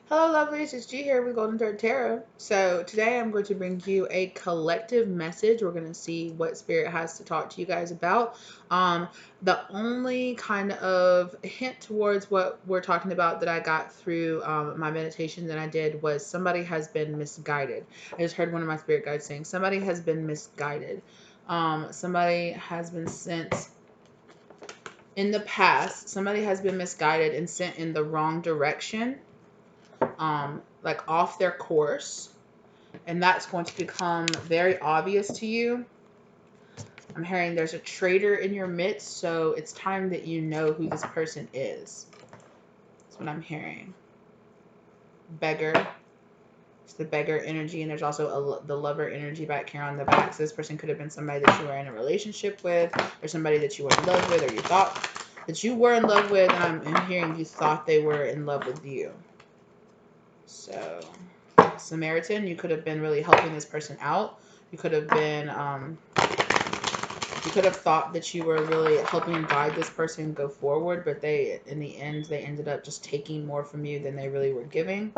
Hello, lovelies. It's G here with Golden Thread Tarot. So today I'm going to bring you a collective message. We're going to see what Spirit has to talk to you guys about. The only kind of hint towards what we're talking about that I got through my meditation that I did was somebody has been misguided. I just heard one of my spirit guides saying somebody has been misguided. Somebody has been sent in the past. Somebody has been misguided and sent in the wrong direction. Like off their course, and that's going to become very obvious to you. I'm hearing there's a traitor in your midst, so it's time that you know who this person is. That's what I'm hearing. Beggar. It's the beggar energy, and there's also the lover energy back here on the back. So this person could have been somebody that you were in a relationship with, or somebody that you were in love with, or you thought that you were in love with, and I'm hearing you thought they were in love with you. So Samaritan, you could have been really helping this person out. You could have been, you could have thought that you were really helping guide this person go forward, but in the end, they ended up just taking more from you than they really were giving.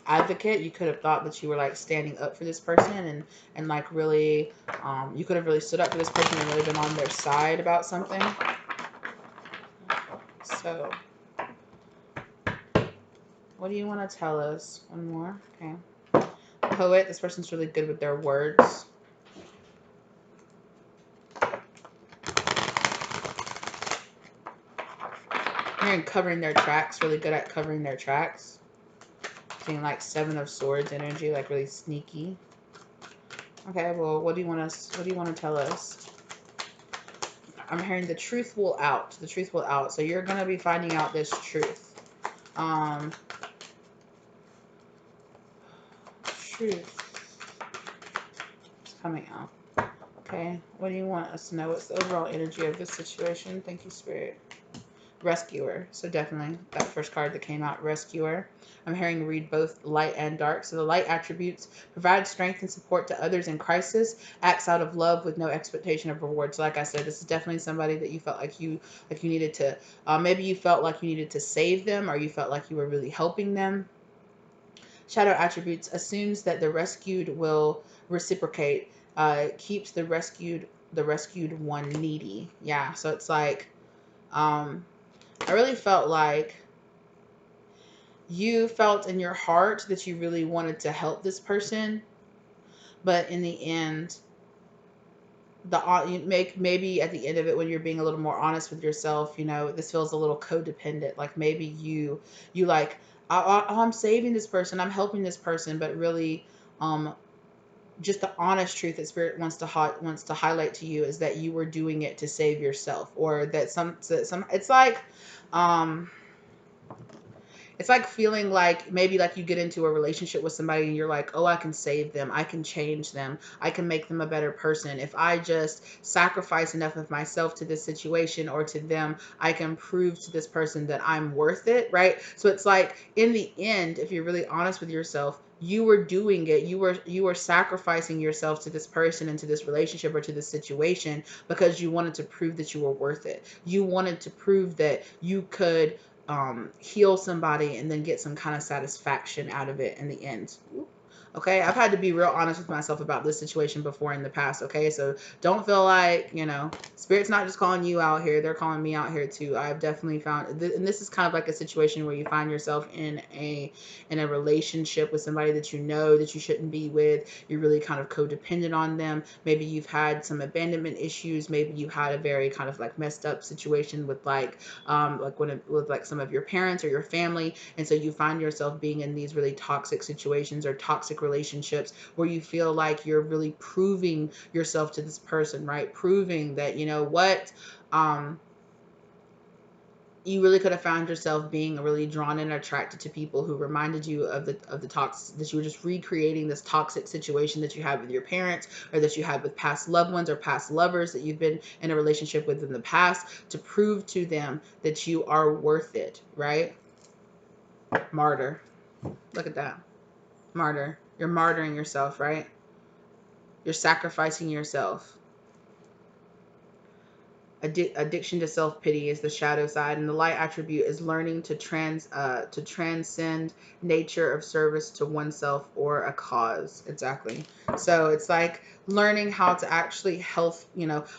Advocate, you could have thought that you were like standing up for this person and like really, you could have really stood up for this person and really been on their side about something. So, what do you want to tell us? One more, okay. Poet, this person's really good with their words. Hearing covering their tracks, really good at covering their tracks. Seeing like Seven of Swords energy, like really sneaky. Okay, well, what do you want to tell us? I'm hearing the truth will out. The truth will out. So you're gonna be finding out this truth. Truth is coming out. Okay, what do you want us to know? What's the overall energy of this situation? Thank you, Spirit. Rescuer. So definitely that first card that came out, Rescuer. I'm hearing read both light and dark. So the light attributes provide strength and support to others in crisis, acts out of love with no expectation of rewards. So like I said, this is definitely somebody that you felt like you needed to, maybe you felt like you needed to save them, or you felt like you were really helping them. Shadow attributes assumes that the rescued will reciprocate, keeps the rescued one needy. Yeah, so it's like, I really felt like you felt in your heart that you really wanted to help this person, but in the end, maybe at the end of it, when you're being a little more honest with yourself, this feels a little codependent. Like maybe you like, I'm saving this person, I'm helping this person, but really, just the honest truth that Spirit wants to highlight to you is that you were doing it to save yourself, or that some it's like, it's like feeling like maybe like you get into a relationship with somebody and you're like, oh, I can save them, I can change them, I can make them a better person. If I just sacrifice enough of myself to this situation or to them, I can prove to this person that I'm worth it, right? So it's like, in the end, if you're really honest with yourself, you were doing it, you were sacrificing yourself to this person and to this relationship or to this situation because you wanted to prove that you were worth it. You wanted to prove that you could heal somebody and then get some kind of satisfaction out of it in the end. Okay, I've had to be real honest with myself about this situation before in the past. Okay, so don't feel like, Spirit's not just calling you out here, they're calling me out here too. I've definitely found, and this is kind of like a situation where you find yourself in a relationship with somebody that you know that you shouldn't be with. You're really kind of codependent on them. Maybe you've had some abandonment issues. Maybe you had a very kind of like messed up situation with like with like some of your parents or your family, and so you find yourself being in these really toxic situations or toxic relationships where you feel like you're really proving yourself to this person, right? Proving that, you really could have found yourself being really drawn and attracted to people who reminded you of the toxic, that you were just recreating this toxic situation that you had with your parents, or that you had with past loved ones or past lovers that you've been in a relationship with in the past, to prove to them that you are worth it, right? Martyr. Look at that. Martyr. You're martyring yourself, right? You're sacrificing yourself. Addiction to self-pity is the shadow side, and the light attribute is learning to transcend nature of service to oneself or a cause. Exactly. So it's like learning how to actually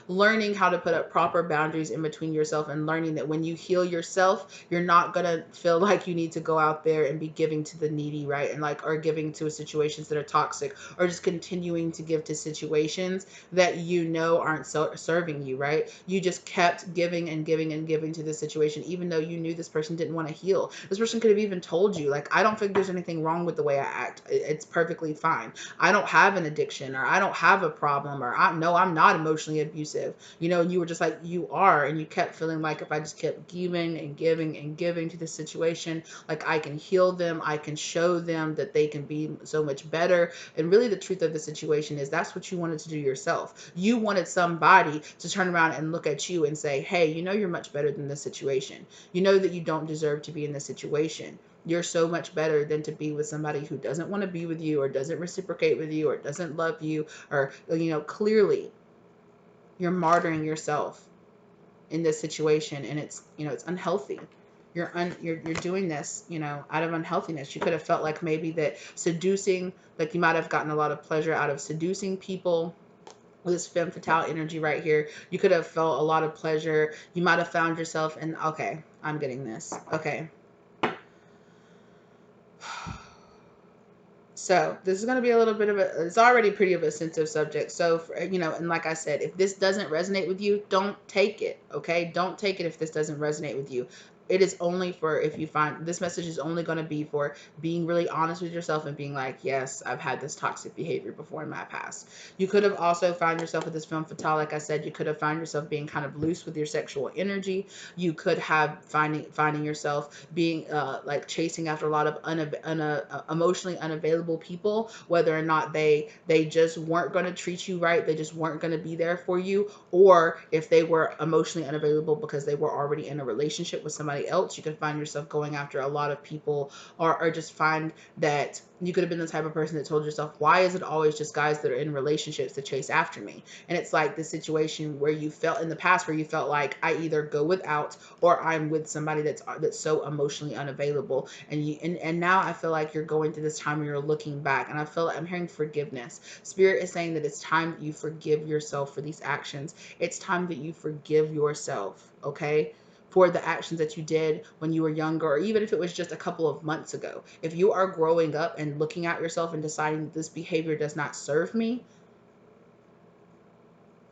learning how to put up proper boundaries in between yourself, and learning that when you heal yourself, you're not gonna feel like you need to go out there and be giving to the needy, right? And like, or giving to situations that are toxic, or just continuing to give to situations that aren't serving you, right? You just kept giving and giving and giving to this situation, even though you knew this person didn't want to heal. This person could have even told you, like, I don't think there's anything wrong with the way I act. It's perfectly fine. I don't have an addiction, or I don't have a problem, or I'm not emotionally abusive, and you were just like, you are, and you kept feeling like if I just kept giving and giving and giving to this situation, like I can heal them, I can show them that they can be so much better. And really the truth of the situation is that's what you wanted to do yourself. You wanted somebody to turn around and look at you and say, hey, you're much better than this situation. You know that you don't deserve to be in this situation. You're so much better than to be with somebody who doesn't want to be with you, or doesn't reciprocate with you, or doesn't love you, or, clearly you're martyring yourself in this situation, and it's unhealthy. You're doing this, out of unhealthiness. You could have felt like maybe that seducing, like you might have gotten a lot of pleasure out of seducing people with this femme fatale energy right here. You could have felt a lot of pleasure. You might have found yourself in, okay, I'm getting this. Okay. So this is going to be a little bit of it's already pretty of a sensitive subject. So, and like I said, if this doesn't resonate with you, don't take it. Okay. Don't take it if this doesn't resonate with you. It is only for, if you find this message is only going to be for being really honest with yourself and being like, yes, I've had this toxic behavior before in my past. You could have also found yourself with this femme fatale. Like I said, you could have found yourself being kind of loose with your sexual energy. You could have finding yourself being like chasing after a lot of emotionally unavailable people, whether or not they just weren't going to treat you right, they just weren't going to be there for you, or if they were emotionally unavailable because they were already in a relationship with somebody else. You could find yourself going after a lot of people, or just find that you could have been the type of person that told yourself, why is it always just guys that are in relationships that chase after me? And it's like this situation where you felt in the past where you felt like, I either go without, or I'm with somebody that's so emotionally unavailable. And now I feel like you're going through this time where you're looking back, and I feel like I'm hearing forgiveness. Spirit is saying that it's time that you forgive yourself for these actions. It's time that you forgive yourself, okay? For the actions that you did when you were younger, or even if it was just a couple of months ago. If you are growing up and looking at yourself and deciding this behavior does not serve me,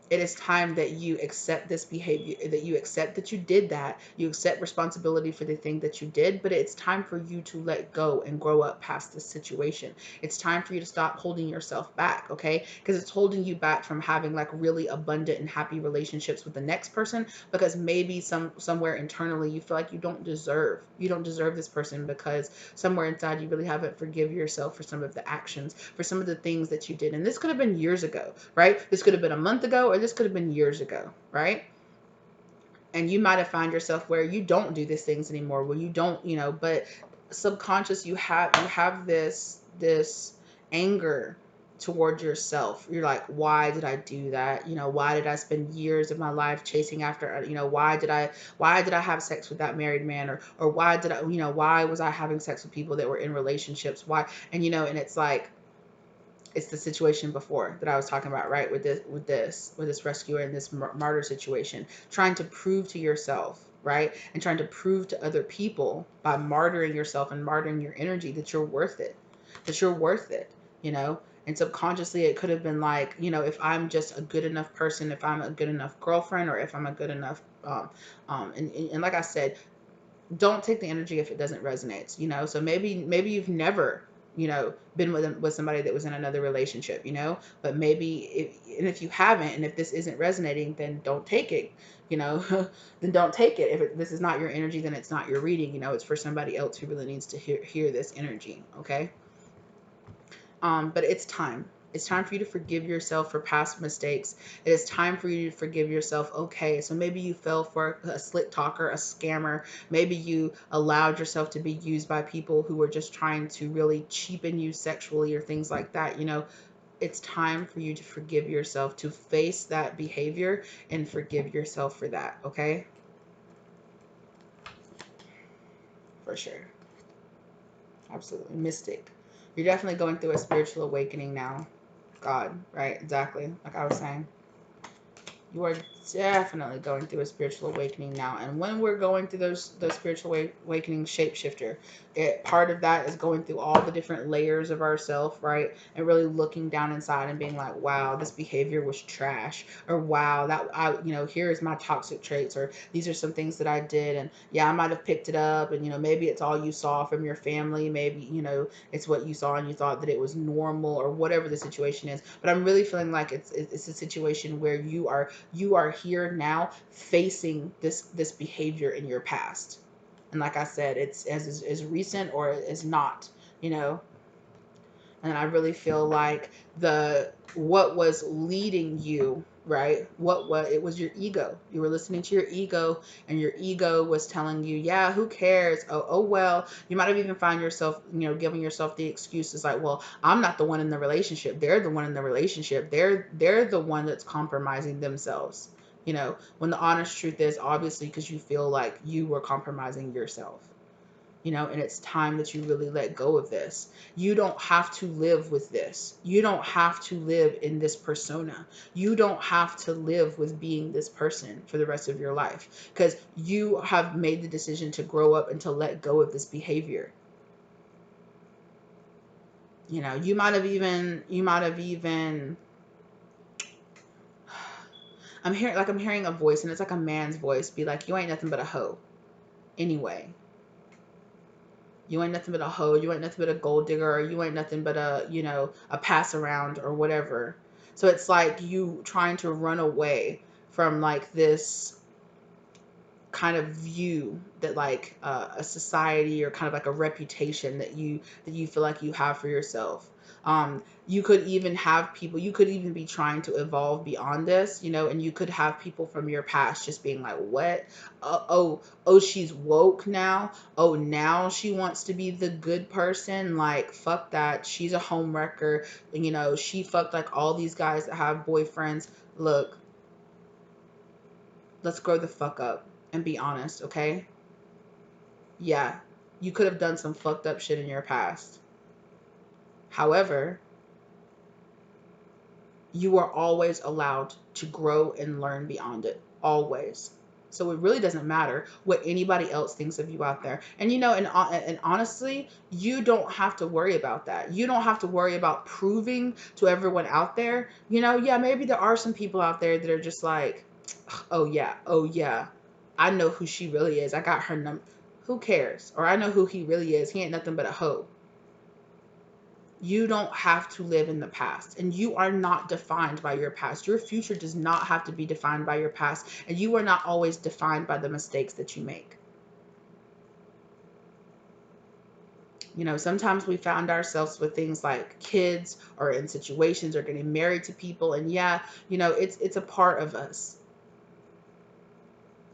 it is time that you accept this behavior, that you accept that you did that, you accept responsibility for the thing that you did, but it's time for you to let go and grow up past this situation. It's time for you to stop holding yourself back, okay? Because it's holding you back from having like really abundant and happy relationships with the next person, because maybe somewhere internally you feel like you don't deserve this person, because somewhere inside you really haven't forgiven yourself for some of the actions, for some of the things that you did. And this could have been years ago, right? This could have been a month ago, or this could have been years ago, right? And you might have found yourself where you don't do these things anymore, where you don't, but subconscious you have this anger toward yourself. You're like, why did I do that? Why did I spend years of my life chasing after, why did I have sex with that married man, or why did I, why was I having sex with people that were in relationships? Why? And it's like, it's the situation before that I was talking about, right? With this rescuer and this martyr situation, trying to prove to yourself, right? And trying to prove to other people by martyring yourself and martyring your energy that you're worth it, you know? And subconsciously it could have been like, if I'm just a good enough person, if I'm a good enough girlfriend, or if I'm a good enough, and like I said, don't take the energy if it doesn't resonate, so maybe you've never, been with somebody that was in another relationship, but if you haven't, and if this isn't resonating, then don't take it, then don't take it. If this is not your energy, then it's not your reading, it's for somebody else who really needs to hear this energy. Okay. But it's time. It's time for you to forgive yourself for past mistakes. It is time for you to forgive yourself. Okay, so maybe you fell for a slick talker, a scammer. Maybe you allowed yourself to be used by people who were just trying to really cheapen you sexually or things like that. it's time for you to forgive yourself, to face that behavior and forgive yourself for that, okay? For sure. Absolutely. Mystic. You're definitely going through a spiritual awakening now. God, right? Exactly. Like I was saying. You are definitely going through a spiritual awakening now. And when we're going through those spiritual awakening, shapeshifter, part of that is going through all the different layers of ourself, right? And really looking down inside and being like, wow, this behavior was trash, or wow, that here's my toxic traits, or these are some things that I did, and yeah, I might have picked it up, and maybe it's all you saw from your family, maybe it's what you saw and you thought that it was normal, or whatever the situation is. But I'm really feeling like it's a situation where you are here now facing this behavior in your past. And like I said, it's as recent or as not, you know. And I really feel like what was leading you, right? It was your ego. You were listening to your ego, and your ego was telling you, yeah, who cares? Oh well. You might have even found yourself, giving yourself the excuses like, well, I'm not the one in the relationship. They're the one in the relationship. They're the one that's compromising themselves. When the honest truth is, obviously, because you feel like you were compromising yourself. And it's time that you really let go of this. You don't have to live with this. You don't have to live in this persona. You don't have to live with being this person for the rest of your life, because you have made the decision to grow up and to let go of this behavior. You might have even I'm hearing a voice, and it's like a man's voice, be like, you ain't nothing but a hoe anyway. You ain't nothing but a hoe. You ain't nothing but a gold digger. Or you ain't nothing but a pass around or whatever. So it's like you trying to run away from like this kind of view that like a society, or kind of like a reputation that you feel like you have for yourself. You could even have people, you could even be trying to evolve beyond this, and you could have people from your past just being like, what? Oh, she's woke now. Oh, now she wants to be the good person. Like, fuck that. She's a home wrecker. She fucked like all these guys that have boyfriends. Look, let's grow the fuck up and be honest, okay? Yeah, you could have done some fucked up shit in your past. However, you are always allowed to grow and learn beyond it. Always. So it really doesn't matter what anybody else thinks of you out there. And honestly, you don't have to worry about that. You don't have to worry about proving to everyone out there. Yeah, maybe there are some people out there that are just like, oh yeah, I know who she really is. I got her number. Who cares? Or I know who he really is. He ain't nothing but a hoe. You don't have to live in the past, and you are not defined by your past. Your future does not have to be defined by your past, and you are not always defined by the mistakes that you make. Sometimes we found ourselves with things like kids, or in situations, or getting married to people, and yeah, it's a part of us.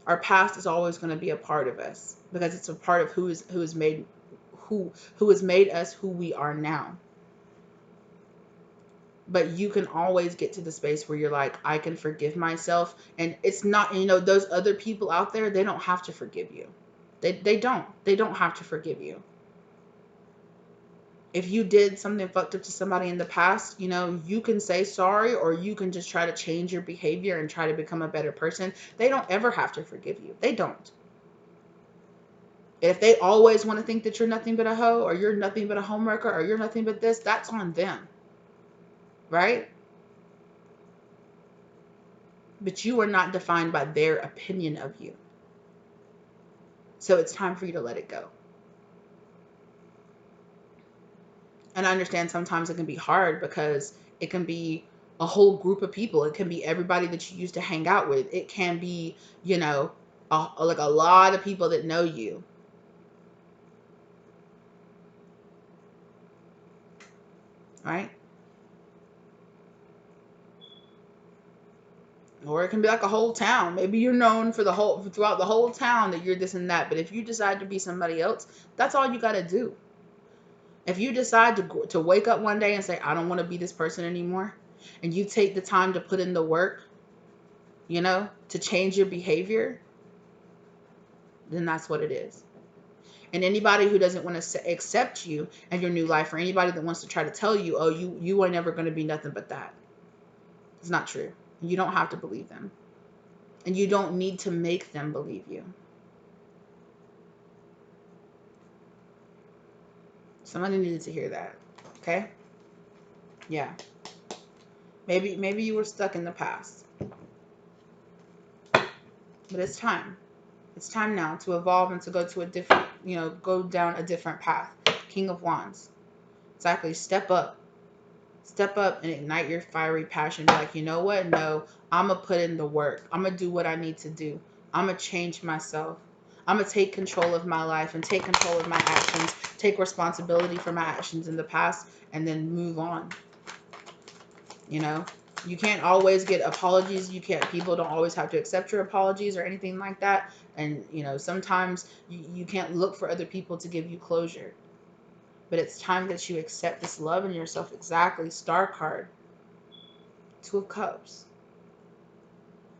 Our past is always going to be a part of us, because it's a part of who has made us who we are now. But you can always get to the space where you're like, I can forgive myself. And it's not, those other people out there, they don't have to forgive you. They don't have to forgive you. If you did something fucked up to somebody in the past, you can say sorry, or you can just try to change your behavior and try to become a better person. They don't ever have to forgive you. They don't. If they always want to think that you're nothing but a hoe, or you're nothing but a homewrecker, or you're nothing but this, that's on them. Right? But you are not defined by their opinion of you. So it's time for you to let it go. And I understand sometimes it can be hard, because it can be a whole group of people. It can be everybody that you used to hang out with. It can be, like a lot of people that know you. Right? Or it can be like a whole town. Maybe you're known throughout the whole town that you're this and that. But if you decide to be somebody else, that's all you got to do. If you decide to wake up one day and say, I don't want to be this person anymore, and you take the time to put in the work, to change your behavior, then that's what it is. And anybody who doesn't want to accept you and your new life, or anybody that wants to try to tell you, oh, you are never going to be nothing but that, it's not true. You don't have to believe them. And you don't need to make them believe you. Somebody needed to hear that. Okay? Yeah. Maybe you were stuck in the past. But it's time. It's time now to evolve and to go to a different, go down a different path. King of Wands. Exactly. Step up. Step up and ignite your fiery passion. Be like, you know what? No, I'm going to put in the work. I'm going to do what I need to do. I'm going to change myself. I'm going to take control of my life and take control of my actions. Take responsibility for my actions in the past and then move on. You can't always get apologies. People don't always have to accept your apologies or anything like that. And, sometimes you can't look for other people to give you closure. But it's time that you accept this love in yourself. Exactly. Star card. Two of Cups.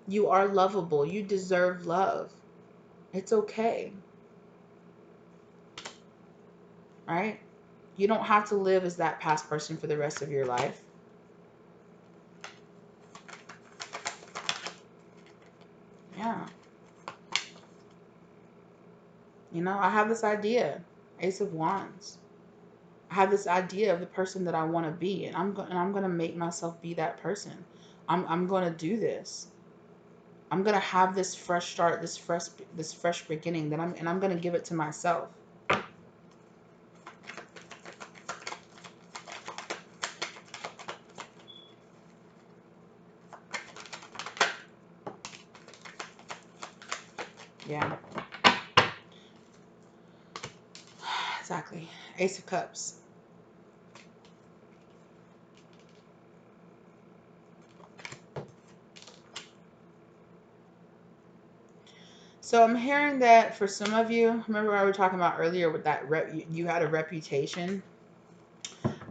You are lovable. You deserve love. It's okay. Right? You don't have to live as that past person for the rest of your life. Yeah. I have this idea. Ace of Wands. I have this idea of the person that I want to be, and I'm going to make myself be that person. I'm going to do this. I'm going to have this fresh start, this fresh beginning and I'm going to give it to myself. Yeah. Exactly. Ace of Cups. So I'm hearing that for some of you, remember what we were talking about earlier with that you had a reputation.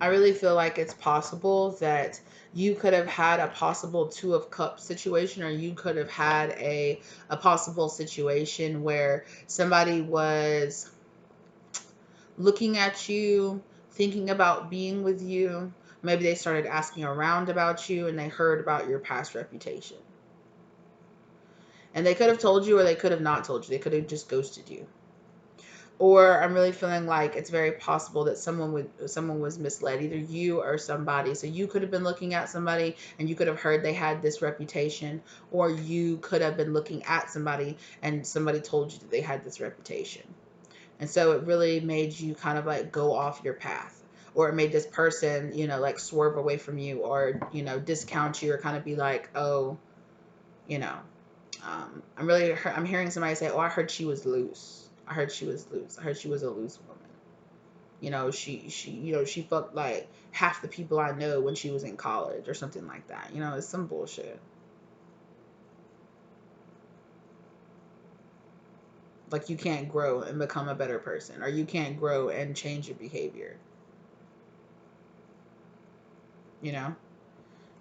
I really feel like it's possible that you could have had a possible Two of Cups situation, or you could have had a possible situation where somebody was looking at you, thinking about being with you. Maybe they started asking around about you and they heard about your past reputation. And they could have told you or they could have not told you. They could have just ghosted you. Or I'm really feeling like it's very possible that someone was misled, either you or somebody. So you could have been looking at somebody and you could have heard they had this reputation, or you could have been looking at somebody and somebody told you that they had this reputation. And so it really made you kind of like go off your path, or it made this person, like swerve away from you, or, discount you, or kind of be like, oh, I'm hearing somebody say, oh, I heard she was loose. I heard she was loose. I heard she was a loose woman. She fucked like half the people I know when she was in college or something like that. It's some bullshit. Like you can't grow and become a better person, or you can't grow and change your behavior.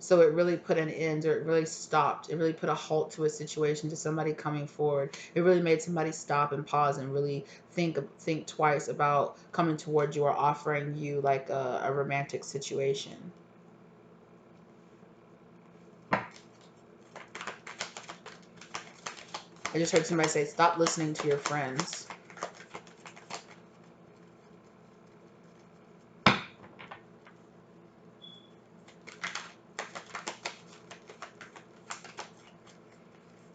So it really put an end, or it really stopped. It really put a halt to a situation, to somebody coming forward. It really made somebody stop and pause and really think twice about coming towards you or offering you like a romantic situation. I just heard somebody say, stop listening to your friends.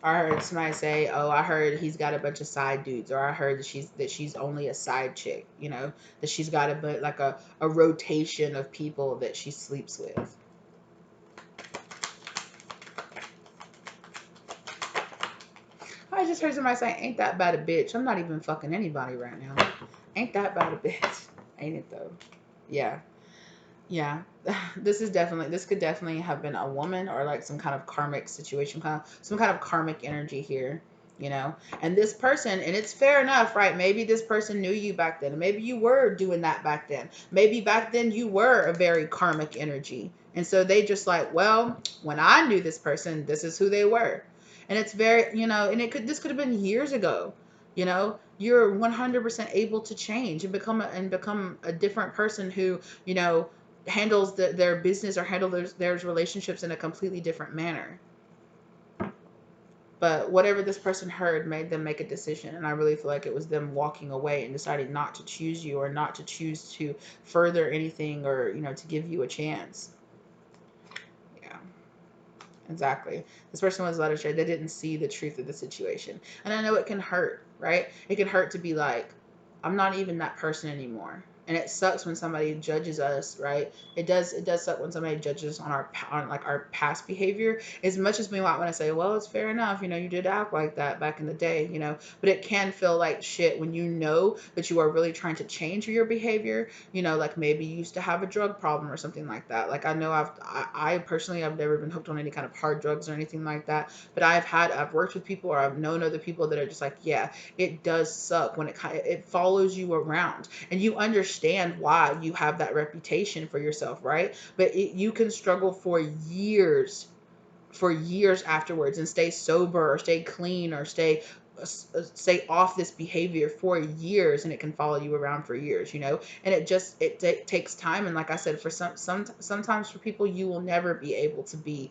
I heard somebody say, "Oh, I heard he's got a bunch of side dudes," or I heard that she's only a side chick. That she's got a rotation of people that she sleeps with. I just heard somebody say, "Ain't that bad a bitch?" I'm not even fucking anybody right now. Ain't that bad a bitch? Ain't it though? Yeah. Yeah, this could definitely have been a woman, or like some kind of karmic situation, some kind of karmic energy here. you know. And this person, and it's fair enough, right? Maybe this person knew you back then, and maybe you were doing that back then. Maybe back then you were a very karmic energy, and so they just like, well, when I knew this person, this is who they were. And it's very, you know, and this could have been years ago, you know. You're 100% able to change and become a different person who, you know, handles their business or handles their relationships in a completely different manner. But whatever this person heard made them make a decision. And I really feel like it was them walking away and deciding not to choose you, or not to choose to further anything, or, you know, to give you a chance. Yeah, exactly. This person was led astray. They didn't see the truth of the situation. And I know it can hurt, right? It can hurt to be like, I'm not even that person anymore. And it sucks when somebody judges us, right? It does suck when somebody judges on on like our past behavior. As much as we might want to say, well, it's fair enough, you know, you did act like that back in the day, you know, but it can feel like shit when you know that you are really trying to change your behavior. You know, like maybe you used to have a drug problem or something like that. Like I know I personally, I've never been hooked on any kind of hard drugs or anything like that, but I've worked with people, or I've known other people that are just like, yeah, it does suck when it follows you around, and you understand why you have that reputation for yourself, right? But you can struggle for years afterwards, and stay sober or stay clean or stay off this behavior for years, and it can follow you around for years, you know. And it takes time. And like I said, for sometimes for people, you will never be able to be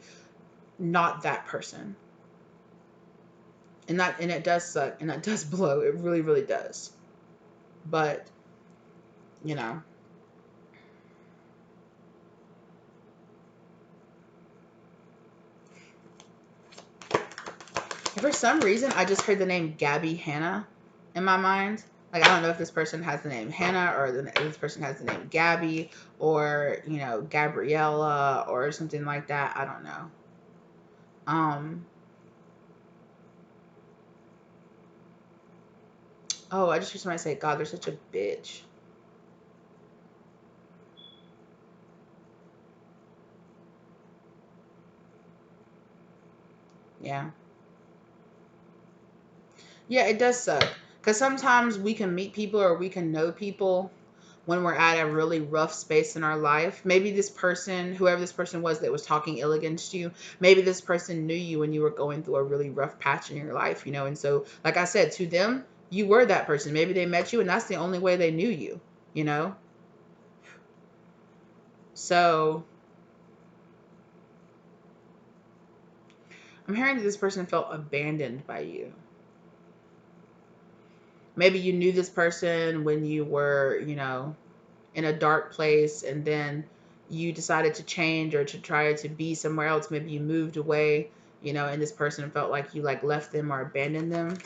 not that person. And it does suck, and that does blow. It really, really does. But, you know, for some reason, I just heard the name Gabby Hanna in my mind. Like, I don't know if this person has the name Hannah, or this person has the name Gabby, or, you know, Gabriella or something like that. I don't know. Um, oh, I just heard somebody say, God, they're such a bitch. Yeah. Yeah, it does suck. Because sometimes we can meet people, or we can know people when we're at a really rough space in our life. Maybe this person, whoever this person was that was talking ill against you, maybe this person knew you when you were going through a really rough patch in your life, you know. And so, like I said, to them, you were that person. Maybe they met you, and that's the only way they knew you, you know. So I'm hearing that this person felt abandoned by you. Maybe you knew this person when you were, you know, in a dark place, and then you decided to change or to try to be somewhere else. Maybe you moved away, you know, and this person felt like you like left them or abandoned them.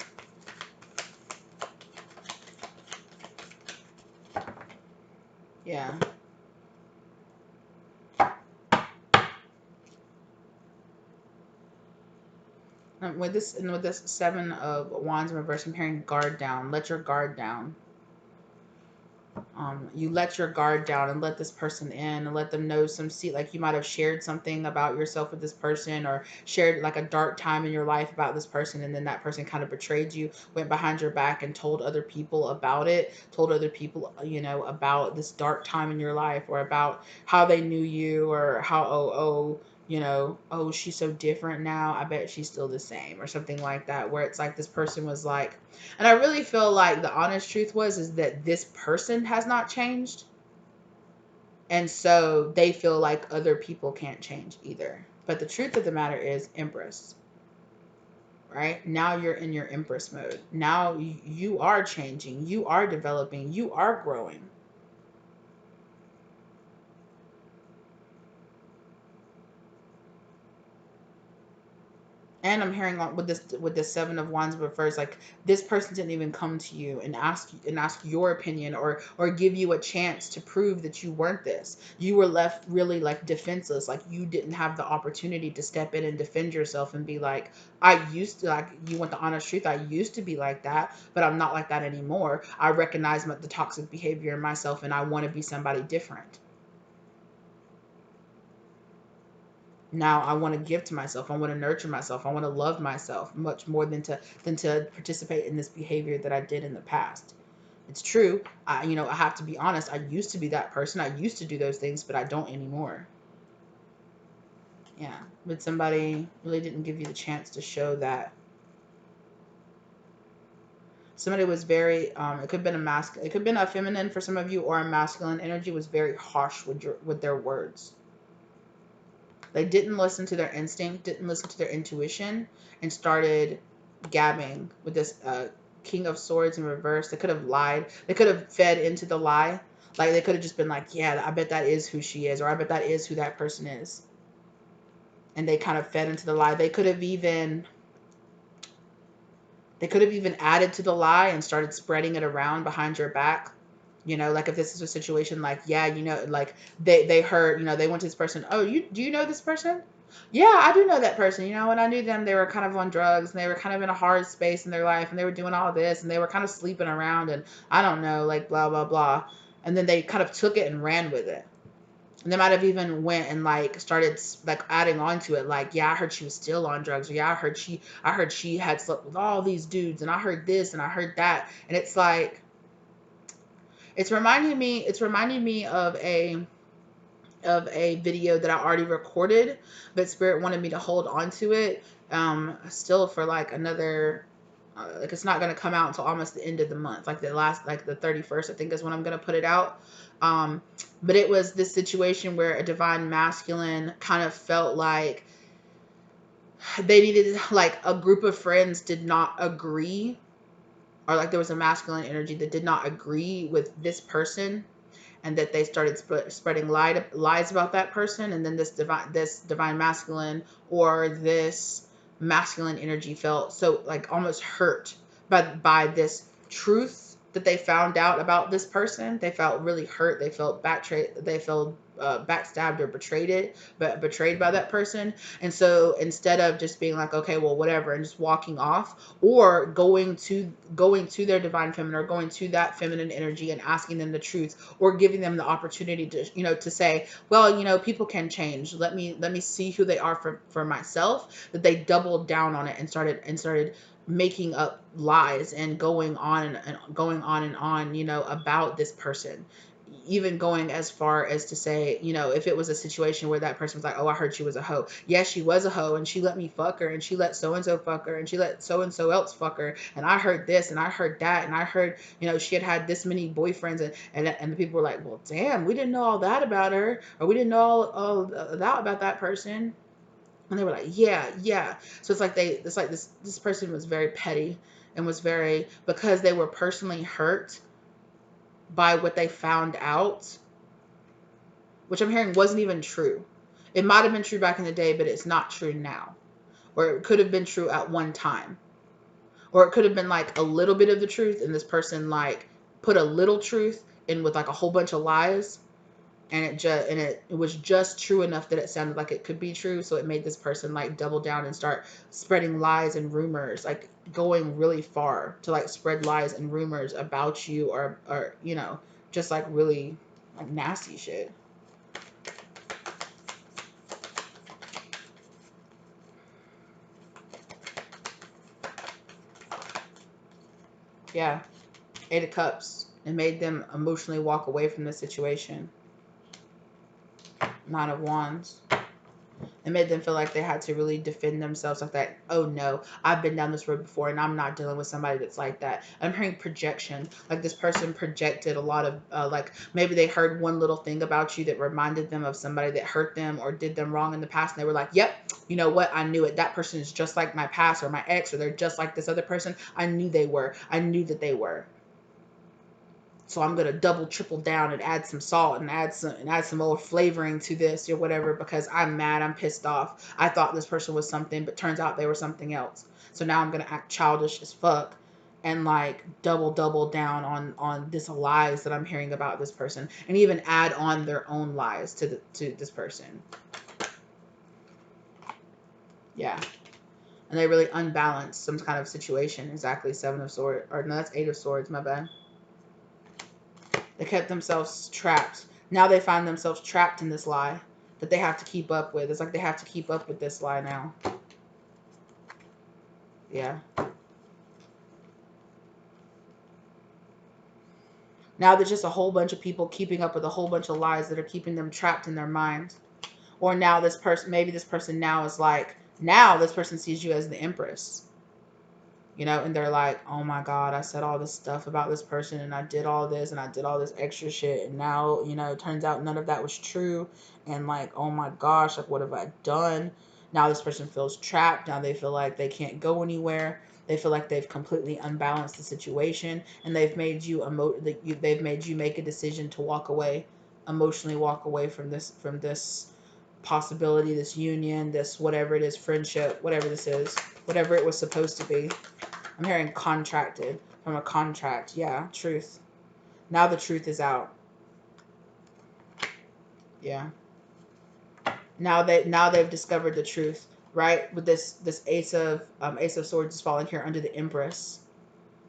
Yeah. With this seven of wands in reverse, I'm hearing guard down. Let your guard down. You let your guard down and let this person in, and let them know some seat, like you might have shared something about yourself with this person, or shared like a dark time in your life about this person, and then that person kind of betrayed you, went behind your back and told other people about it, told other people, you know, about this dark time in your life, or about how they knew you, or how, you know, oh, she's so different now, I bet she's still the same, or something like that, where it's like this person was like, and I really feel like the honest truth is that this person has not changed. And so they feel like other people can't change either. But the truth of the matter is, Empress, right? Now you're in your Empress mode. Now you are changing, you are developing, you are growing. And I'm hearing with this seven of wands reverse, like this person didn't even come to you and ask your opinion, or give you a chance to prove that you weren't this. You were left really like defenseless, like you didn't have the opportunity to step in and defend yourself and be like, I used to, like, you want the honest truth, I used to be like that, but I'm not like that anymore. I recognize the toxic behavior in myself, and I want to be somebody different. Now I want to give to myself. I want to nurture myself. I want to love myself much more than to participate in this behavior that I did in the past. It's true. I have to be honest. I used to be that person. I used to do those things, but I don't anymore. Yeah. But somebody really didn't give you the chance to show that. Somebody was very it could have been it could have been a feminine for some of you, or a masculine energy was very harsh with their words. They didn't listen to their instinct, didn't listen to their intuition, and started gabbing with this King of Swords in reverse. They could have lied. They could have fed into the lie. Like, they could have just been like, yeah, I bet that is who she is, or I bet that is who that person is. And they kind of fed into the lie. They could have even added to the lie and started spreading it around behind your back. Like, if this is a situation like, yeah, like, they heard, they went to this person. Oh, do you know this person? Yeah, I do know that person. When I knew them, they were kind of on drugs, and they were kind of in a hard space in their life, and they were doing all this, and they were kind of sleeping around, and I don't know, like, blah, blah, blah. And then they kind of took it and ran with it. And they might have even went and, like, started, like, adding on to it, like, yeah, I heard she was still on drugs, or yeah, I heard she had slept with all these dudes, and I heard this and I heard that. And it's like, it's reminding me of a video that I already recorded, but Spirit wanted me to hold on to it still for like another like, it's not going to come out until almost the end of the month, like the 31st, I think, is when I'm going to put it out. But it was this situation where a divine masculine kind of felt like they needed, like, a group of friends did not agree, or like there was a masculine energy that did not agree with this person, and that they started spreading lies about that person. And then this divine masculine, or this masculine energy, felt so, like, almost hurt by this truth that they found out about this person. They felt really hurt. They felt backstabbed or betrayed by that person. And so, instead of just being like, okay, well, whatever, and just walking off, or going to their divine feminine, or going to that feminine energy and asking them the truth, or giving them the opportunity to say, well, people can change. Let me see who they are for myself. That they doubled down on it and started making up lies, and going on and going on and on, about this person. Even going as far as to say, if it was a situation where that person was like, oh, I heard she was a hoe. Yes, she was a hoe, and she let me fuck her, and she let so and so fuck her, and she let so and so else fuck her, and I heard this and I heard that, and I heard, she had this many boyfriends, and the people were like, well, damn, we didn't know all that about her, or we didn't know all that about that person. And they were like, yeah, yeah. So it's like this person was very petty, and was very, because they were personally hurt by what they found out, which I'm hearing wasn't even true. It might have been true back in the day, but it's not true now. Or it could have been true at one time. Or it could have been like a little bit of the truth, and this person, like, put a little truth in with, like, a whole bunch of lies, and it was just true enough that it sounded like it could be true. So it made this person, like, double down and start spreading lies and rumors, like, going really far to, like, spread lies and rumors about you, or just, like, really, like, nasty shit. Yeah. 8 of Cups. It made them emotionally walk away from the situation. 9 of Wands. It made them feel like they had to really defend themselves, like that. Oh no, I've been down this road before, and I'm not dealing with somebody that's like that. I'm hearing projection. Like, this person projected a lot of, like, maybe they heard one little thing about you that reminded them of somebody that hurt them or did them wrong in the past. And they were like, yep, you know what? I knew it. That person is just like my past, or my ex, or they're just like this other person. I knew they were. I knew that they were. So I'm gonna double, triple down, and add some salt, and add some more flavoring to this, or whatever, because I'm mad, I'm pissed off. I thought this person was something, but turns out they were something else. So now I'm gonna act childish as fuck, and, like, double down on this lies that I'm hearing about this person, and even add on their own lies to this person. Yeah. And they really unbalance some kind of situation. Exactly. 7 of Swords, or no, that's 8 of Swords, my bad. They kept themselves trapped. Now they find themselves trapped in this lie. that they have to keep up with. It's like they have to keep up with this lie now. Yeah. Now there's just a whole bunch of people keeping up with a whole bunch of lies that are keeping them trapped in their mind. Or now this person, maybe this person now is like, now this person sees you as the Empress. You know, and they're like, oh my God, I said all this stuff about this person and I did all this and I did all this extra shit. And now, you know, it turns out none of that was true. And like, oh my gosh, like, what have I done? Now this person feels trapped. Now they feel like they can't go anywhere. They feel like they've completely unbalanced the situation, and they've made you they've made you make a decision to walk away, emotionally walk away from this possibility, this union, this whatever it is, friendship, whatever this is, whatever it was supposed to be. I'm hearing contracted, from a contract. Yeah, truth. Now the truth is out. Yeah. Now they've discovered the truth, right? With this Ace of Swords is falling here under the Empress.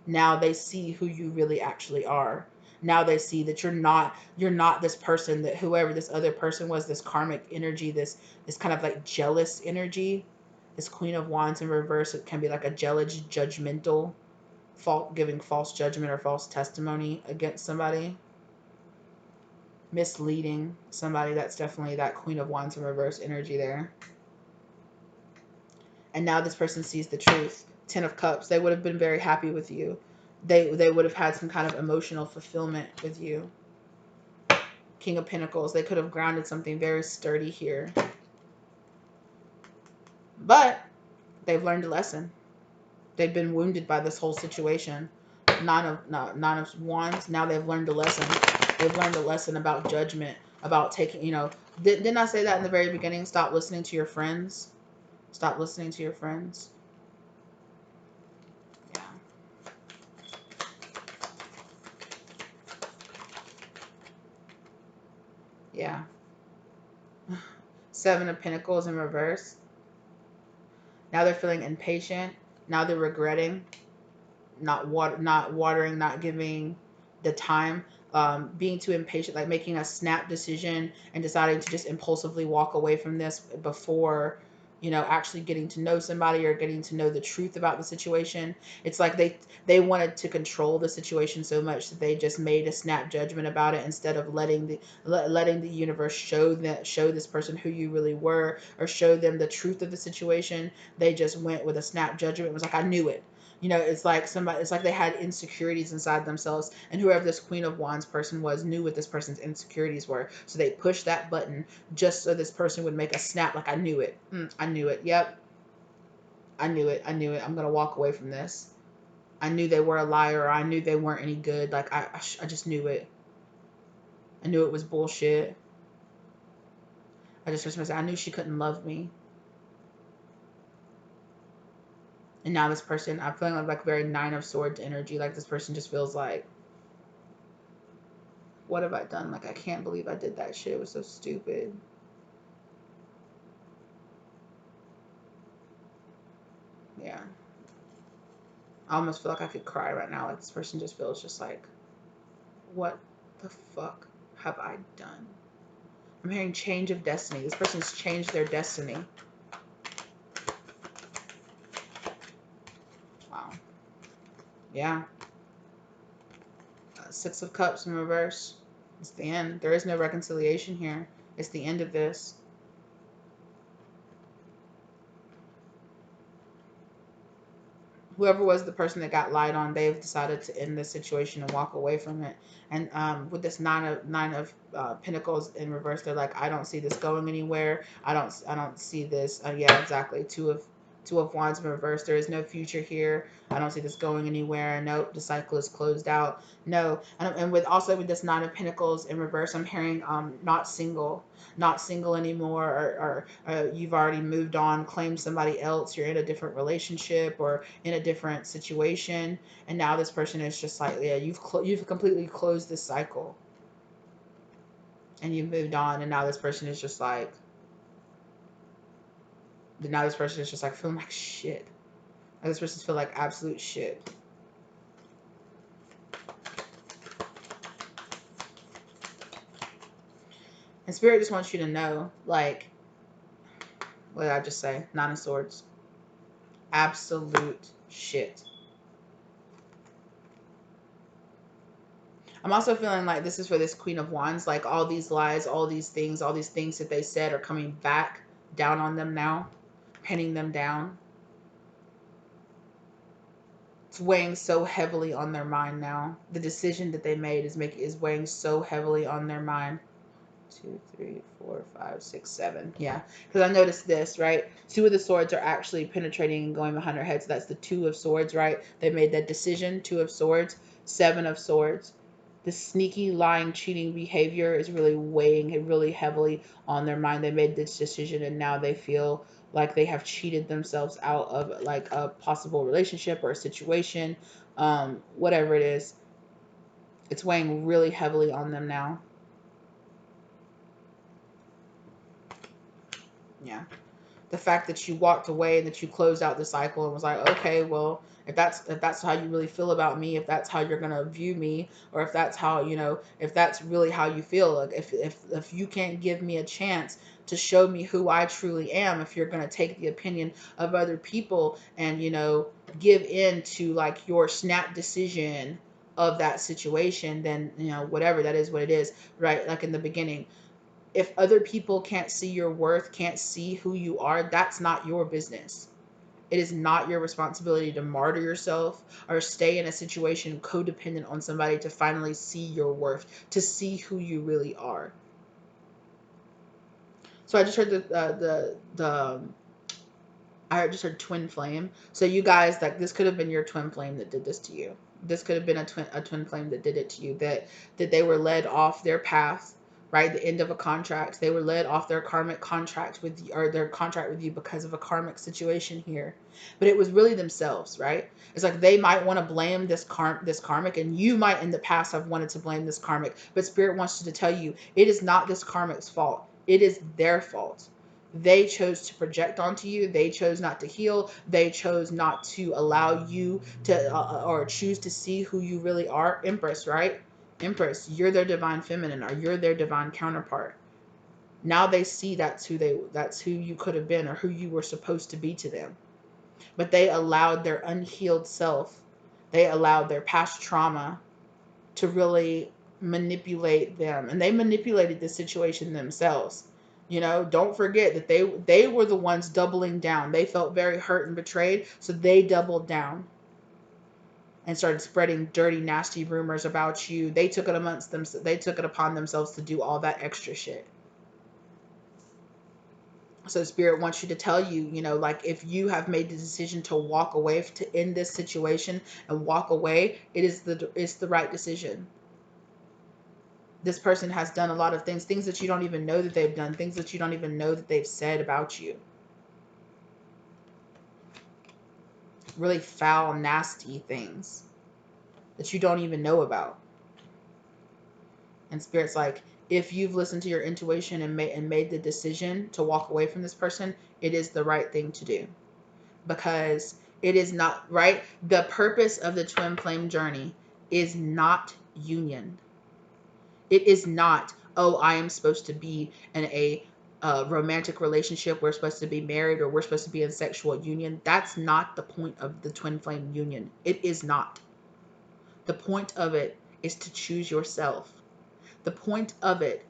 Now they see who you really actually are. Now they see that you're not this person, that whoever this other person was, this karmic energy, this kind of like jealous energy. This Queen of Wands in reverse, it can be like a jealous, judgmental, giving false judgment or false testimony against somebody, misleading somebody. That's definitely that Queen of Wands in reverse energy there. And now this person sees the truth. Ten of Cups. They would have been very happy with you. They would have had some kind of emotional fulfillment with you. King of Pentacles. They could have grounded something very sturdy here. But they've learned a lesson. They've been wounded by this whole situation. Nine of Wands. Now they've learned a lesson. They've learned a lesson about judgment, about taking, you know, didn't I say that in the very beginning? Stop listening to your friends. Stop listening to your friends. Yeah. Yeah. Seven of Pentacles in reverse. Now they're feeling impatient. Now they're regretting not watering, not giving the time, being too impatient, like making a snap decision and deciding to just impulsively walk away from this before, you know, actually getting to know somebody or getting to know the truth about the situation. It's like they wanted to control the situation so much that they just made a snap judgment about it, instead of letting the universe show this person who you really were, or show them the truth of the situation. They just went with a snap judgment. It was like, I knew it. You know, it's like they had insecurities inside themselves, and whoever this Queen of Wands person was knew what this person's insecurities were. So they pushed that button just so this person would make a snap, like, I knew it. I knew it. Yep. I knew it. I knew it. I'm going to walk away from this. I knew they were a liar, or I knew they weren't any good. Like, I just knew it. I knew it was bullshit. I knew she couldn't love me. And now this person, I'm feeling like very Nine of Swords energy. Like, this person just feels like, what have I done? Like, I can't believe I did that shit. It was so stupid. Yeah. I almost feel like I could cry right now. Like, this person just feels just like, what the fuck have I done? I'm hearing change of destiny. This person's changed their destiny. Wow. Yeah. Six of Cups in reverse. It's the end. There is no reconciliation here. It's the end of this. Whoever was the person that got lied on, they've decided to end this situation and walk away from it. And with this nine of Pentacles in reverse, they're like, I don't see this going anywhere. I don't see this. Yeah, exactly. Two of Wands in reverse. There is no future here. I don't see this going anywhere. Nope, the cycle is closed out. No, and with this Nine of Pentacles in reverse, I'm hearing not single anymore, or you've already moved on, claimed somebody else. You're in a different relationship or in a different situation, and now this person is just like, yeah, you've completely closed this cycle, and you've moved on, and now this person is just like. Now this person is just like feeling like shit. This person feel like absolute shit. And Spirit just wants you to know, like, what did I just say? Nine of Swords. Absolute shit. I'm also feeling like this is for this Queen of Wands. Like, all these lies, all these things that they said are coming back down on them now, pinning them down. It's weighing so heavily on their mind now. The decision that they made is weighing so heavily on their mind. 2, 3, 4, 5, 6, 7. Yeah, because I noticed this, right? Two of the swords are actually penetrating and going behind her head. So that's the Two of Swords, right? They made that decision. Two of Swords, Seven of Swords. The sneaky, lying, cheating behavior is really weighing really heavily on their mind. They made this decision and now they feel like they have cheated themselves out of like a possible relationship or a situation, whatever it is. It's weighing really heavily on them now. Yeah. The fact that you walked away and that you closed out the cycle and was like, okay, well, if that's how you really feel about me, if that's how you're gonna view me, or if that's how, if that's really how you feel, like if you can't give me a chance to show me who I truly am, if you're gonna take the opinion of other people and give in to like your snap decision of that situation, then whatever that is, what it is, right? Like in the beginning, if other people can't see your worth, can't see who you are, that's not your business. It is not your responsibility to martyr yourself or stay in a situation codependent on somebody to finally see your worth, to see who you really are. So I just heard I just heard twin flame. So you guys, like, this could have been your twin flame that did this to you. This could have been a twin flame that did it to you. That they were led off their path, right? The end of a contract. They were led off their karmic contract with you, or their contract with you, because of a karmic situation here. But it was really themselves, right? It's like they might want to blame this karmic, and you might in the past have wanted to blame this karmic. But Spirit wants you to tell you it is not this karmic's fault. It is their fault. They chose to project onto you. They chose not to heal. They chose not to allow you to or choose to see who you really are. Empress, right? Empress, you're their divine feminine, or you're their divine counterpart. Now they see that's who you could have been, or who you were supposed to be to them. But they allowed their unhealed self, they allowed their past trauma to really manipulate them, and they manipulated the situation themselves. Don't forget that they were the ones doubling down. They felt very hurt and betrayed, so they doubled down and started spreading dirty, nasty rumors about you. They took it amongst them. They took it upon themselves to do all that extra shit. So Spirit wants you to tell you, like, if you have made the decision to walk away, to end this situation and walk away, it's the right decision. This person has done a lot of things that you don't even know that they've done, things that you don't even know that they've said about you. Really foul, nasty things that you don't even know about. And Spirit's like, if you've listened to your intuition and made the decision to walk away from this person, it is the right thing to do. Because it is not, right? The purpose of the twin flame journey is not union. It is not, oh, I am supposed to be in a romantic relationship. We're supposed to be married, or we're supposed to be in sexual union. That's not the point of the twin flame union. It is not. The point of it is to choose yourself. The point of it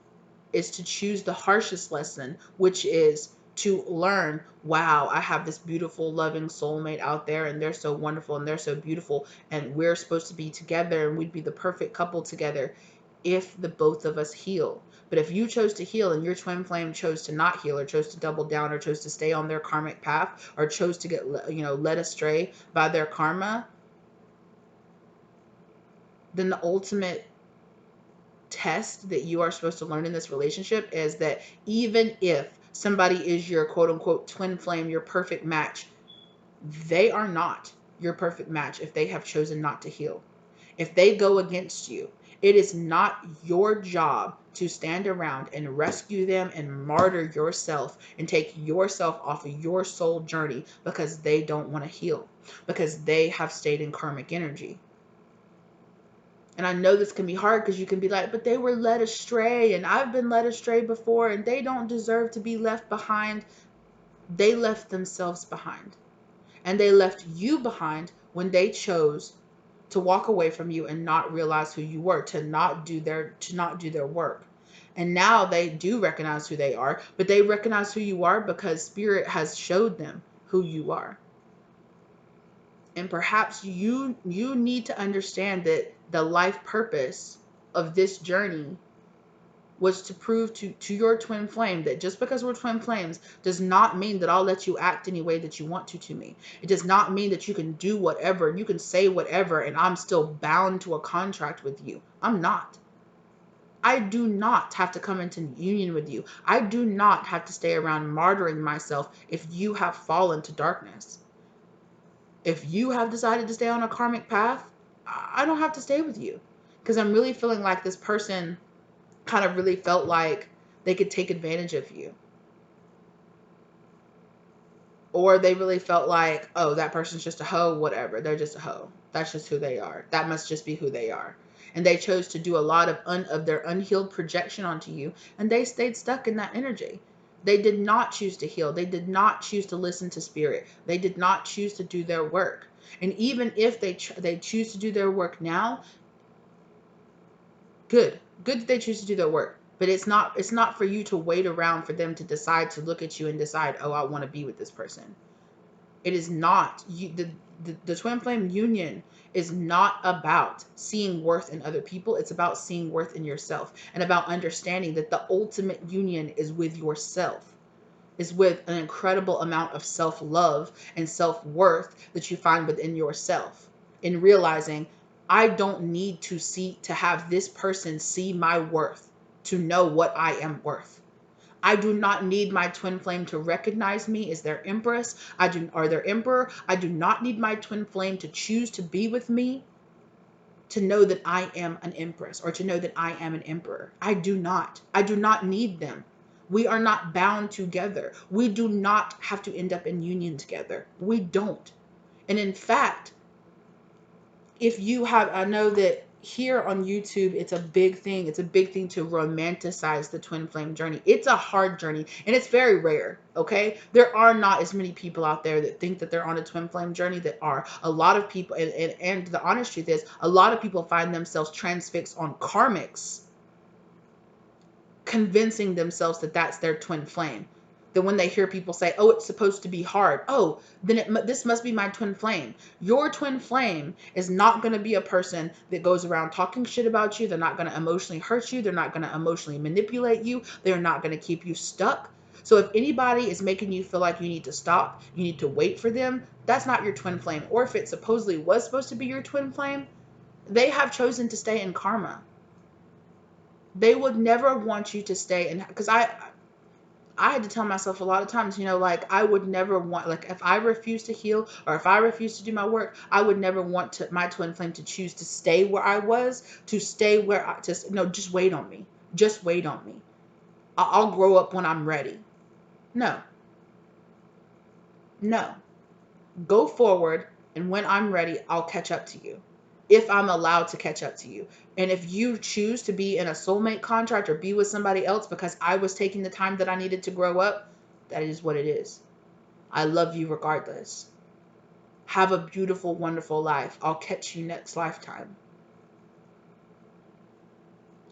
is to choose the harshest lesson, which is to learn, wow, I have this beautiful, loving soulmate out there, and they're so wonderful and they're so beautiful, and we're supposed to be together, and we'd be the perfect couple together if the both of us heal. But if you chose to heal and your twin flame chose to not heal, or chose to double down, or chose to stay on their karmic path, or chose to get led astray by their karma, then the ultimate test that you are supposed to learn in this relationship is that even if somebody is your quote unquote twin flame, your perfect match, they are not your perfect match if they have chosen not to heal. If they go against you, it is not your job to stand around and rescue them and martyr yourself and take yourself off of your soul journey because they don't want to heal, because they have stayed in karmic energy. And I know this can be hard because you can be like, but they were led astray and I've been led astray before and they don't deserve to be left behind. They left themselves behind. And they left you behind when they chose to walk away from you and not realize who you were, to not do their work. And now they do recognize who they are, but they recognize who you are because spirit has showed them who you are. And perhaps you need to understand that the life purpose of this journey was to prove to your twin flame that just because we're twin flames does not mean that I'll let you act any way that you want to me. It does not mean that you can do whatever, you can say whatever, and I'm still bound to a contract with you. I'm not. I do not have to come into union with you. I do not have to stay around martyring myself if you have fallen to darkness. If you have decided to stay on a karmic path, I don't have to stay with you. Because I'm really feeling like this person kind of really felt like they could take advantage of you. Or they really felt like, oh, that person's just a hoe, whatever. They're just a hoe. That's just who they are. That must just be who they are. And they chose to do a lot of their unhealed projection onto you, and they stayed stuck in that energy. They did not choose to heal. They did not choose to listen to spirit. They did not choose to do their work. And even if they choose to do their work now, good that they choose to do their work, but it's not for you to wait around for them to decide to look at you and decide, oh, I want to be with this person. It is not you. The twin flame union is not about seeing worth in other people. It's about seeing worth in yourself, and about understanding that the ultimate union is with yourself, is with an incredible amount of self-love and self-worth that you find within yourself, in realizing I don't need to have this person see my worth to know what I am worth. I do not need my twin flame to recognize me as their empress, or their emperor. I do not need my twin flame to choose to be with me to know that I am an empress, or to know that I am an emperor. I do not. I do not need them. We are not bound together. We do not have to end up in union together. We don't. And in fact, if you have, I know that here on YouTube, it's a big thing. It's a big thing to romanticize the twin flame journey. It's a hard journey, and it's very rare. Okay. There are not as many people out there that think that they're on a twin flame journey that are. A lot of people, and the honest truth is, a lot of people find themselves transfixed on karmics, convincing themselves that that's their twin flame. That when they hear people say, oh, it's supposed to be hard, oh, then this must be my twin flame. Your twin flame is not going to be a person that goes around talking shit about you. They're not going to emotionally hurt you. They're not going to emotionally manipulate you. They're not going to keep you stuck. So if anybody is making you feel like you need to stop, you need to wait for them, that's not your twin flame. Or if it supposedly was supposed to be your twin flame, they have chosen to stay in karma. They would never want you to stay in, because I had to tell myself a lot of times, like I would never want, like if I refuse to heal or if I refuse to do my work, I would never want my twin flame to choose to stay where I was, to stay where just wait on me. Just wait on me. I'll grow up when I'm ready. No, no. Go forward, and when I'm ready, I'll catch up to you. If I'm allowed to catch up to you. And if you choose to be in a soulmate contract or be with somebody else because I was taking the time that I needed to grow up, that is what it is. I love you regardless. Have a beautiful, wonderful life. I'll catch you next lifetime.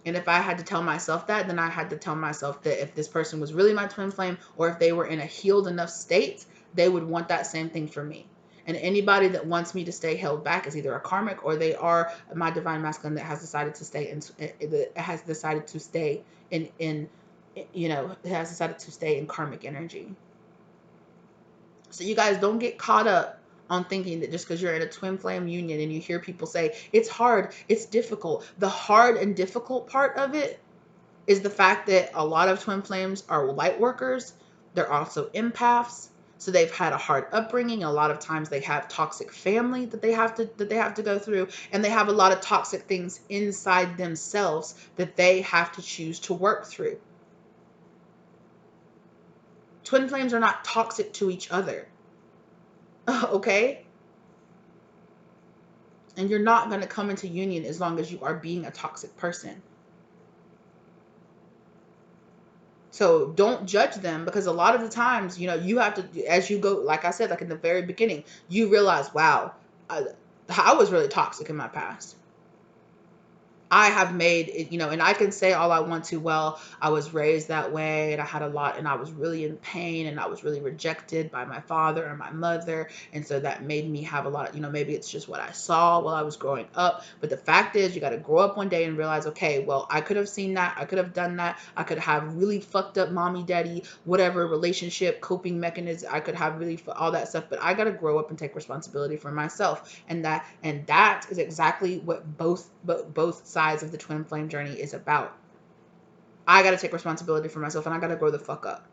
And if I had to tell myself that, then I had to tell myself that if this person was really my twin flame, or if they were in a healed enough state, they would want that same thing for me. And anybody that wants me to stay held back is either a karmic, or they are my divine masculine that has decided to stay in karmic energy. So you guys don't get caught up on thinking that just because you're in a twin flame union and you hear people say it's hard, it's difficult. The hard and difficult part of it is the fact that a lot of twin flames are light workers. They're also empaths. So they've had a hard upbringing. A lot of times they have toxic family that they have to go through, and they have a lot of toxic things inside themselves that they have to choose to work through. Twin flames are not toxic to each other. Okay? And you're not going to come into union as long as you are being a toxic person. So don't judge them, because a lot of the times, you know, you have to, as you go, like I said, like in the very beginning, you realize, wow, I was really toxic in my past. I have made it, you know, and I can say all I want to, well, I was raised that way and I had a lot and I was really in pain and I was really rejected by my father and my mother. And so that made me have a lot of, you know, maybe it's just what I saw while I was growing up. But the fact is, you got to grow up one day and realize, okay, well, I could have seen that. I could have done that. I could have really fucked up mommy, daddy, whatever relationship, coping mechanism. I could have really all that stuff. But I got to grow up and take responsibility for myself. And that is exactly what both sides of the twin flame journey is about. I got to take responsibility for myself and I got to grow the fuck up.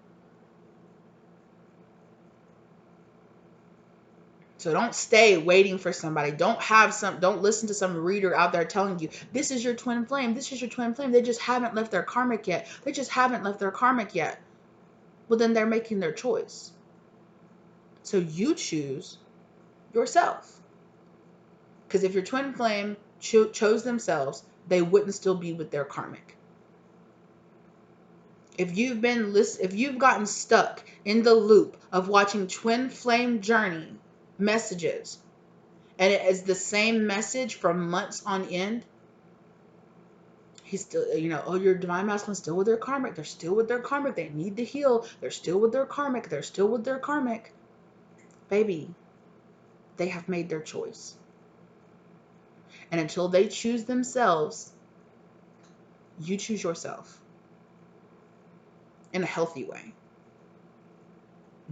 So don't stay waiting for somebody. Don't listen to some reader out there telling you, this is your twin flame. This is your twin flame. They just haven't left their karmic yet. They just haven't left their karmic yet. Well, then they're making their choice. So you choose yourself. Because if your twin flame chose themselves, they wouldn't still be with their karmic. If you've gotten stuck in the loop of watching twin flame journey messages, and it is the same message for months on end, he's still, you know, oh, your divine masculine still with their karmic. They're still with their karmic. They need to heal. They're still with their karmic. They're still with their karmic. Baby, they have made their choice. And until they choose themselves, you choose yourself in a healthy way.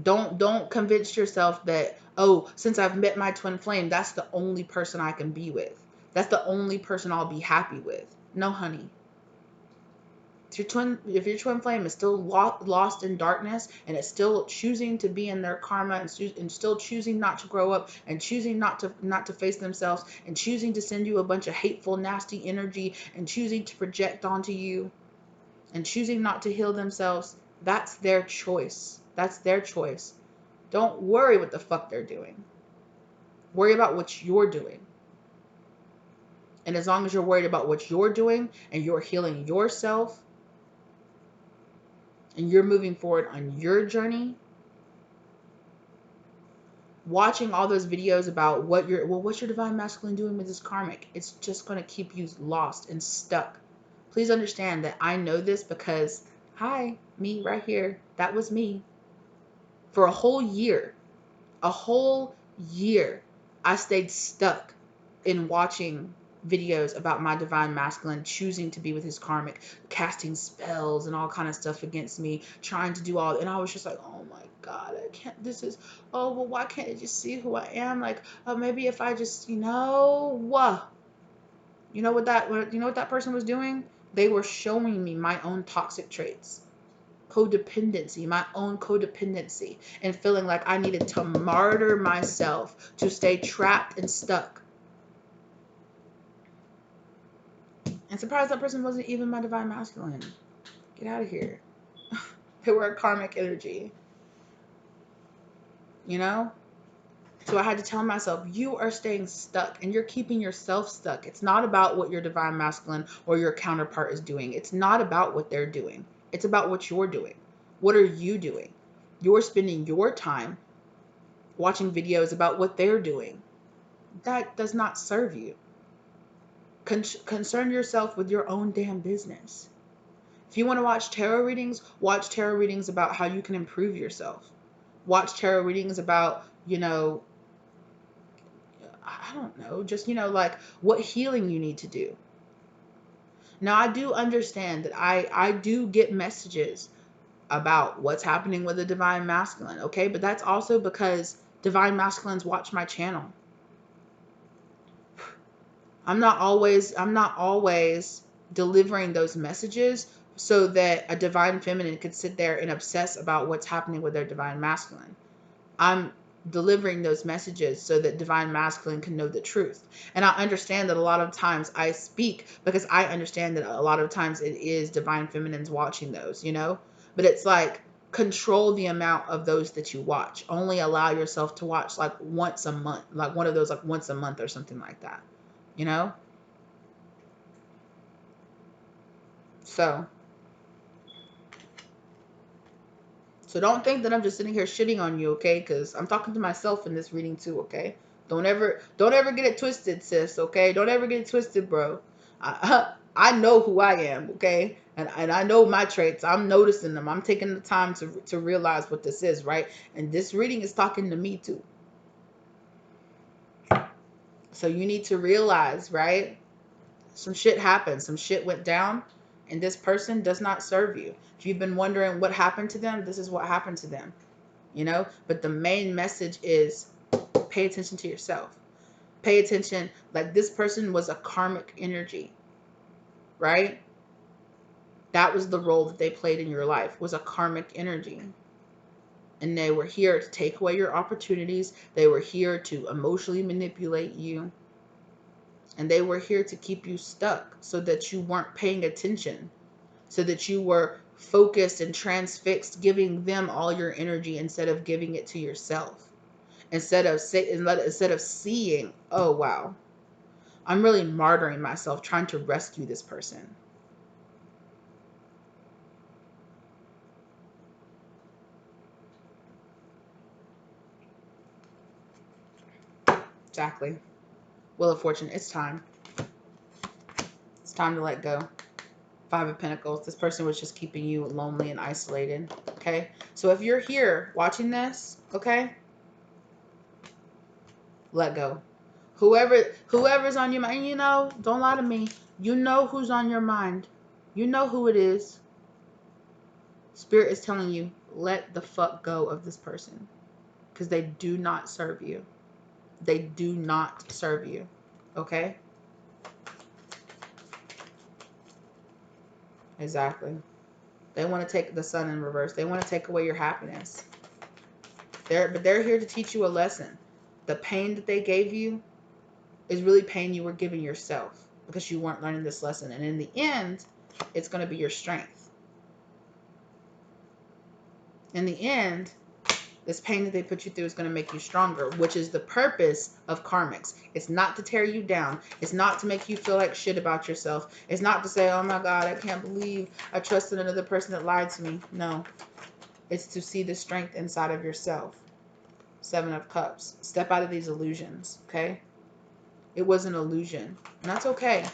Don't convince yourself that, oh, since I've met my twin flame, that's the only person I can be with. That's the only person I'll be happy with. No, honey. If your twin flame is still lost in darkness and it's still choosing to be in their karma and still choosing not to grow up and choosing not to face themselves and choosing to send you a bunch of hateful, nasty energy and choosing to project onto you and choosing not to heal themselves, that's their choice. That's their choice. Don't worry what the fuck they're doing. Worry about what you're doing. And as long as you're worried about what you're doing and you're healing yourself and you're moving forward on your journey, watching all those videos about what's your divine masculine doing with this karmic, it's just going to keep you lost and stuck. Please understand that I know this because, hi, me right here, that was me. For a whole year, I stayed stuck in watching videos about my divine masculine choosing to be with his karmic, casting spells and all kind of stuff against me, trying to do all, and I was just like, oh my God, I can't, oh, well, why can't I just see who I am? Like, maybe if I just, you know what that person was doing? They were showing me my own toxic traits. My own codependency, and feeling like I needed to martyr myself to stay trapped and stuck. And surprised that person wasn't even my divine masculine. Get out of here. They were a karmic energy. You know? So I had to tell myself, you are staying stuck and you're keeping yourself stuck. It's not about what your divine masculine or your counterpart is doing. It's not about what they're doing. It's about what you're doing. What are you doing? You're spending your time watching videos about what they're doing. That does not serve you. Concern yourself with your own damn business. If you want to watch tarot readings about how you can improve yourself. Watch tarot readings about, I don't know, just, like what healing you need to do. Now, I do understand that I do get messages about what's happening with the divine masculine, okay? But that's also because divine masculines watch my channel. I'm not always delivering those messages so that a divine feminine could sit there and obsess about what's happening with their divine masculine. I'm delivering those messages so that divine masculine can know the truth. And I understand that a lot of times I speak because I understand that a lot of times it is divine feminines watching those, But it's like, control the amount of those that you watch. Only allow yourself to watch like once a month, like one of those like once a month or something like that. you know? So don't think that I'm just sitting here shitting on you, okay? Because I'm talking to myself in this reading too, okay? Don't ever get it twisted, sis, okay? Don't ever get it twisted, bro. I know who I am, okay? And I know my traits. I'm noticing them. I'm taking the time to realize what this is, right? And this reading is talking to me too. So you need to realize, right? Some shit happened. Some shit went down. And this person does not serve you. If you've been wondering what happened to them, this is what happened to them. You know? But the main message is pay attention to yourself. Pay attention. Like, this person was a karmic energy, right? That was the role that they played in your life, was a karmic energy. And they were here to take away your opportunities. They were here to emotionally manipulate you. And they were here to keep you stuck so that you weren't paying attention, so that you were focused and transfixed, giving them all your energy instead of giving it to yourself. Instead of seeing, oh wow, I'm really martyring myself trying to rescue this person. Exactly. Wheel of Fortune, it's time. It's time to let go. Five of Pentacles. This person was just keeping you lonely and isolated. Okay? So if you're here watching this, okay? Let go. Whoever's on your mind, don't lie to me. You know who's on your mind. You know who it is. Spirit is telling you, let the fuck go of this person. Because they do not serve you. They do not serve you. Okay? Exactly. They want to take the sun in reverse. They want to take away your happiness. But they're here to teach you a lesson. The pain that they gave you is really pain you were giving yourself because you weren't learning this lesson. And in the end, it's going to be your strength. In the end, this pain that they put you through is going to make you stronger, which is the purpose of karmics. It's not to tear you down. It's not to make you feel like shit about yourself. It's not to say, oh my God, I can't believe I trusted another person that lied to me. No. It's to see the strength inside of yourself. Seven of Cups. Step out of these illusions, okay? It was an illusion. And that's okay.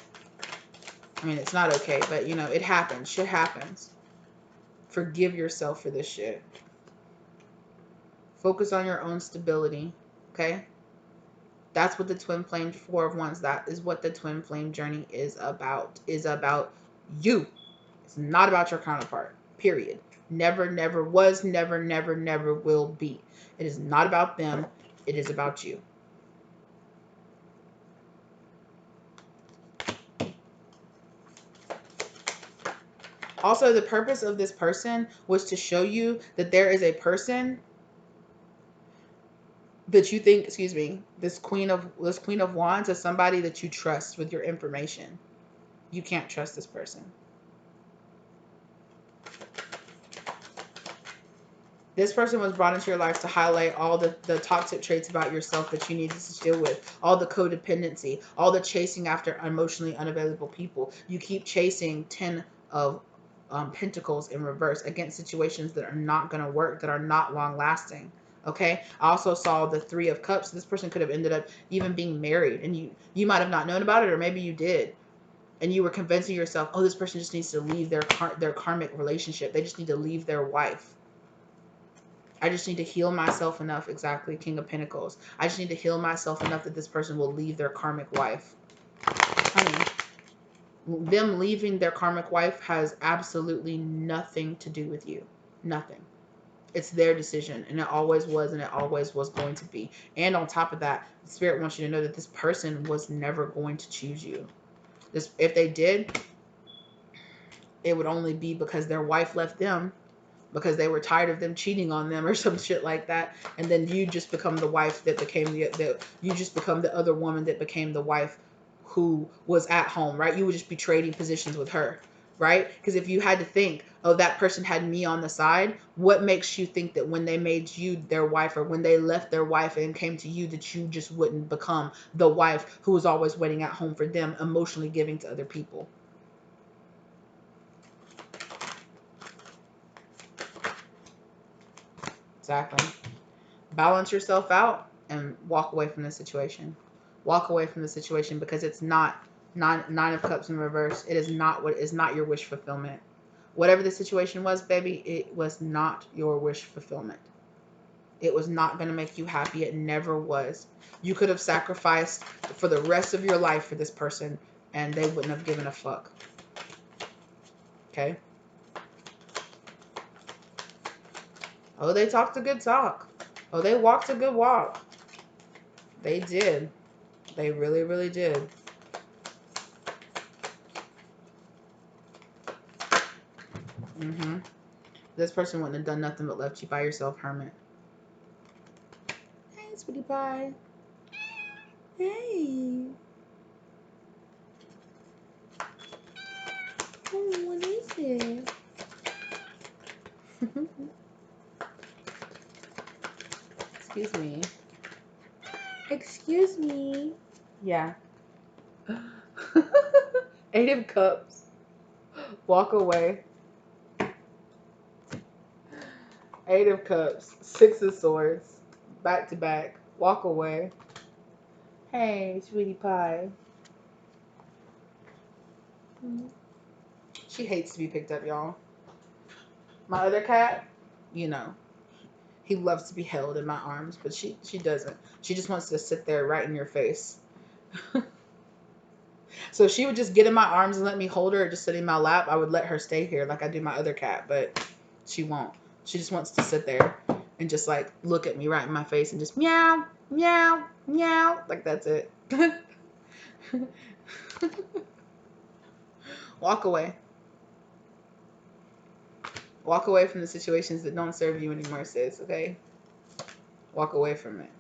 I mean, it's not okay, but, it happens. Shit happens. Forgive yourself for this shit. Focus on your own stability, okay? That's what the twin flame, Four of Wands, that is what the twin flame journey is about. Is about you. It's not about your counterpart, period. Never, never was, never, never, never will be. It is not about them. It is about you. Also, the purpose of this person was to show you that there is a person that you think, this Queen of Wands is somebody that you trust with your information. You can't trust this person. This person was brought into your life to highlight all the toxic traits about yourself that you needed to deal with. All the codependency, all the chasing after emotionally unavailable people. You keep chasing 10 of Pentacles in reverse against situations that are not going to work, that are not long lasting. Okay. I also saw the Three of Cups. This person could have ended up even being married, and you might have not known about it, or maybe you did. And you were convincing yourself, oh, this person just needs to leave their karmic relationship. They just need to leave their wife. I just need to heal myself enough. Exactly. King of Pentacles. I just need to heal myself enough that this person will leave their karmic wife. Honey, them leaving their karmic wife has absolutely nothing to do with you. Nothing. It's their decision, and it always was, and it always was going to be. And on top of that, the Spirit wants you to know that this person was never going to choose you. If they did, it would only be because their wife left them, because they were tired of them cheating on them or some shit like that. And then you just become the wife that became you just become the other woman that became the wife who was at home, right? You would just be trading positions with her. right? Because if you had to think, oh, that person had me on the side, what makes you think that when they made you their wife, or when they left their wife and came to you, that you just wouldn't become the wife who was always waiting at home for them, emotionally giving to other people? Exactly. Balance yourself out and walk away from the situation. Walk away from the situation, because it's not nine of cups in reverse. It is not what is not your wish fulfillment. Whatever the situation was, baby, it was not your wish fulfillment. It was not going to make you happy. It never was. You could have sacrificed for the rest of your life for this person, and they wouldn't have given a fuck. Okay? Oh, they talked a good talk. Oh, they walked a good walk. They did. They really, really did. Mm-hmm. This person wouldn't have done nothing but left you by yourself, hermit. Hey, sweetie pie. Hey. Oh, what is it? Excuse me. Excuse me. Yeah. Eight of Cups. Walk away. Eight of Cups. Six of Swords. Back to back. Walk away. Hey, sweetie pie. She hates to be picked up, y'all. My other cat, you know, he loves to be held in my arms, but she doesn't. She just wants to sit there right in your face. So if she would just get in my arms and let me hold her, or just sit in my lap, I would let her stay here like I do my other cat, but she won't. She just wants to sit there and just like look at me right in my face and just meow, meow, meow. Like that's it. Walk away. Walk away from the situations that don't serve you anymore, sis, okay? Walk away from it.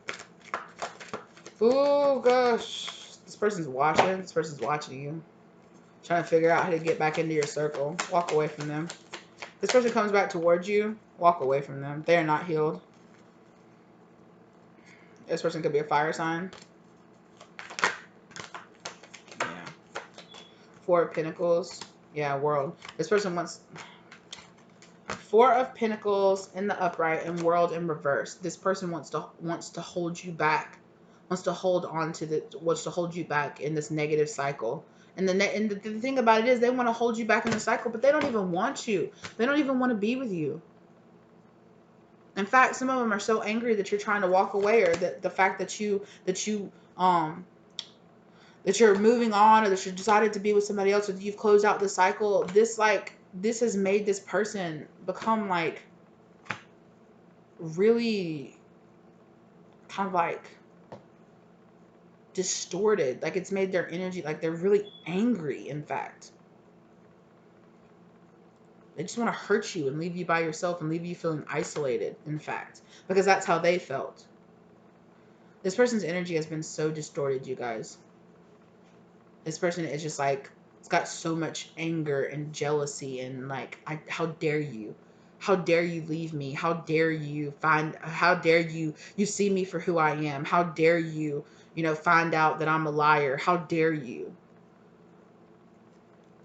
Oh, gosh. This person's watching. This person's watching you. Trying to figure out how to get back into your circle. Walk away from them. This person comes back towards you. Walk away from them. They are not healed. This person could be a fire sign. Yeah. Four of Pentacles. Yeah, World. This person wants... Four of Pentacles in the upright and World in reverse. This person wants to hold you back. Wants to hold you back in this negative cycle. And the thing about it is they want to hold you back in the cycle, but they don't even want you. They don't even want to be with you. In fact, some of them are so angry that you're trying to walk away, or that the fact that you're moving on, or that you decided to be with somebody else, or that you've closed out the cycle. This has made this person become like really kind of like distorted. Like it's made their energy, like they're really angry, in fact. They just want to hurt you and leave you by yourself and leave you feeling isolated, in fact, because that's how they felt. This person's energy has been so distorted, you guys. This person is just like, it's got so much anger and jealousy and like, how dare you? How dare you leave me? How dare you see me for who I am? How dare you, find out that I'm a liar? How dare you?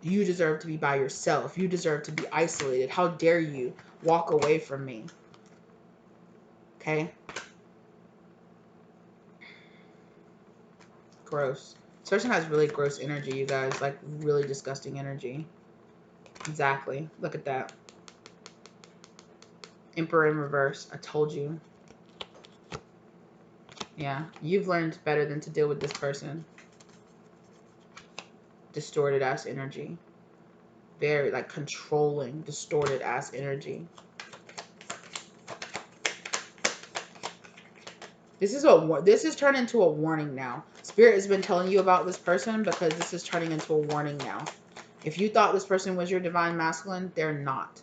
You deserve to be by yourself. You deserve to be isolated. How dare you walk away from me? Okay? Gross. This person has really gross energy, you guys. Like, really disgusting energy. Exactly. Look at that. Emperor in reverse. I told you. Yeah. You've learned better than to deal with this person. Distorted ass energy. Very, like, controlling, distorted ass energy. This is turning into a warning now. Spirit has been telling you about this person because this is turning into a warning now. If you thought this person was your divine masculine, they're not.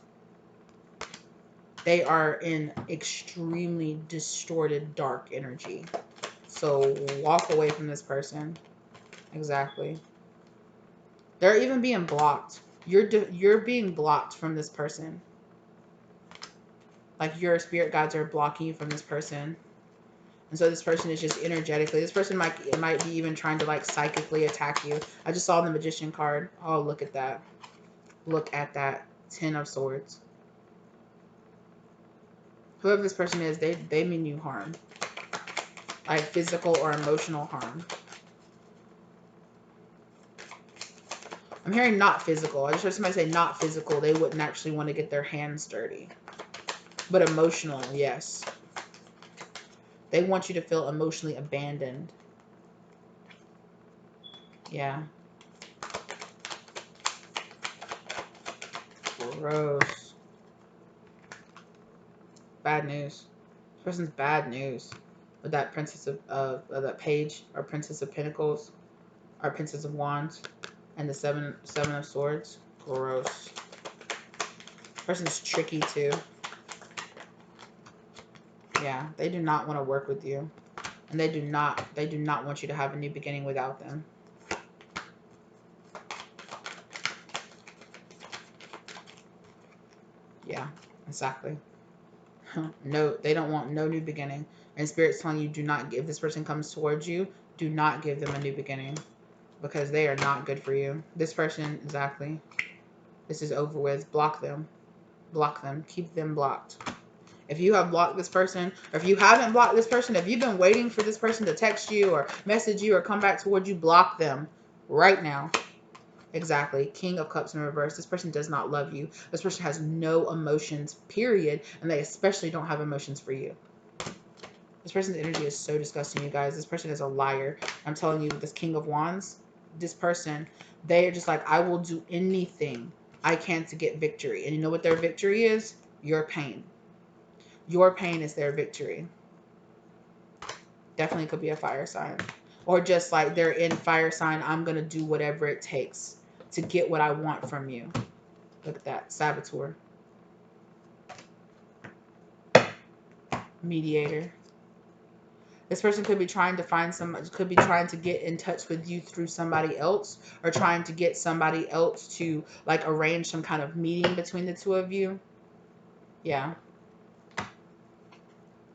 They are in extremely distorted, dark energy. So walk away from this person. Exactly. They're even being blocked. You're being blocked from this person. Like your spirit guides are blocking you from this person. And so this person is just energetically, this person might be even trying to like psychically attack you. I just saw the Magician card. Oh, look at that. Look at that. 10 of Swords. Whoever this person is, they mean you harm. Like physical or emotional harm. I'm hearing not physical. I just heard somebody say not physical. They wouldn't actually want to get their hands dirty. But emotional, yes. They want you to feel emotionally abandoned. Yeah. Gross. Bad news. This person's bad news. With that Princess of that Page or Princess of Pentacles or Princess of Wands and the seven of Swords. Gross. This person's tricky too. Yeah, they do not want to work with you. And they do not want you to have a new beginning without them. Yeah, exactly. No, they don't want no new beginning. And Spirit's telling you, do not, if this person comes towards you, do not give them a new beginning. Because they are not good for you. This person, exactly. This is over with. Block them. Block them. Keep them blocked. If you have blocked this person, or if you haven't blocked this person, if you've been waiting for this person to text you or message you or come back towards you, block them right now. Exactly. King of Cups in reverse. This person does not love you. This person has no emotions, period. And they especially don't have emotions for you. This person's energy is so disgusting, you guys. This person is a liar. I'm telling you, this King of Wands, this person, they are just like, I will do anything I can to get victory. And you know what their victory is? Your pain. Your pain is their victory. Definitely could be a fire sign. Or just like they're in fire sign, I'm going to do whatever it takes to get what I want from you. Look at that. Saboteur. Mediator. This person could be trying to find could be trying to get in touch with you through somebody else, or trying to get somebody else to like arrange some kind of meeting between the two of you. Yeah.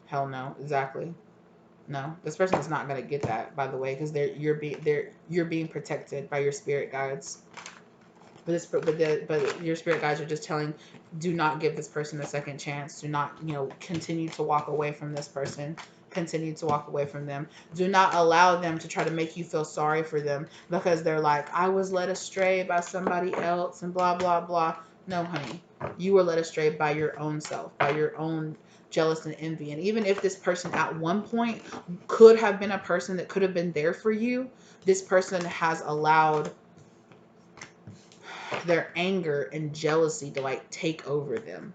Hell no. Exactly. No. This person is not going to get that, by the way, because you're being protected by your spirit guides. But your spirit guides are just telling, do not give this person a second chance. Do not, continue to walk away from this person. Continue to walk away from them. Do not allow them to try to make you feel sorry for them because they're like, I was led astray by somebody else and blah, blah, blah. No, honey. You were led astray by your own self, by your own jealous and envy. And even if this person at one point could have been a person that could have been there for you, this person has allowed their anger and jealousy to like take over them.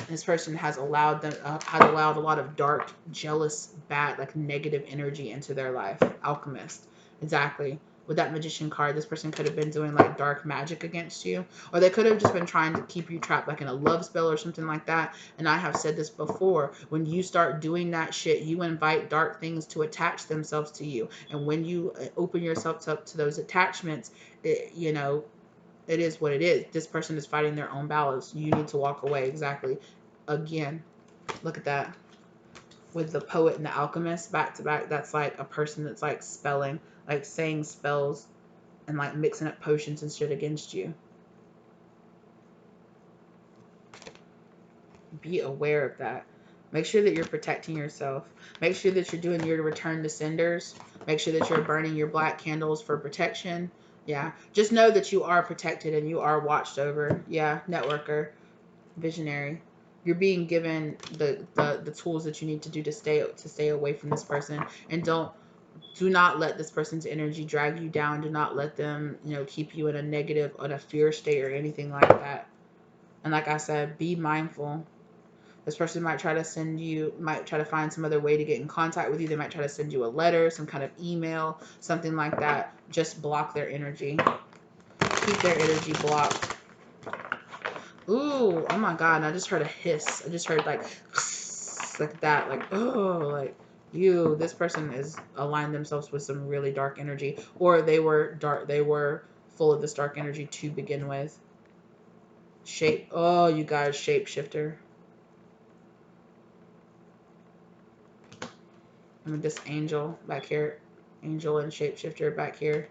This person has allowed a lot of dark, jealous, bad, like negative energy into their life. Alchemist. Exactly. With that Magician card, this person could have been doing like dark magic against you, or they could have just been trying to keep you trapped like in a love spell or something like that. And I have said this before, when you start doing that shit, you invite dark things to attach themselves to you. And when you open yourself up to those attachments, it is what it is. This person is fighting their own battles. You need to walk away. Exactly. Again, look at that. With the Poet and the Alchemist back to back, that's like a person that's like spelling, like saying spells and like mixing up potions and shit against you. Be aware of that. Make sure that you're protecting yourself. Make sure that you're doing your return to senders. Make sure that you're burning your black candles for protection. Yeah. Just know that you are protected and you are watched over. Yeah. Networker. Visionary. You're being given the tools that you need to do to stay away from this person. And do not let this person's energy drag you down. Do not let them, keep you in a negative, on a fear state or anything like that. And like I said, be mindful. This person might try to find some other way to get in contact with you. They might try to send you a letter, some kind of email, something like that. Just block their energy. Keep their energy blocked. Ooh, oh my God. I just heard a hiss. I just heard like that. Like, oh, like this person is aligned themselves with some really dark energy. Or they were full of this dark energy to begin with. Oh, you guys, shapeshifter. I mean, this angel back here. Angel and shapeshifter back here.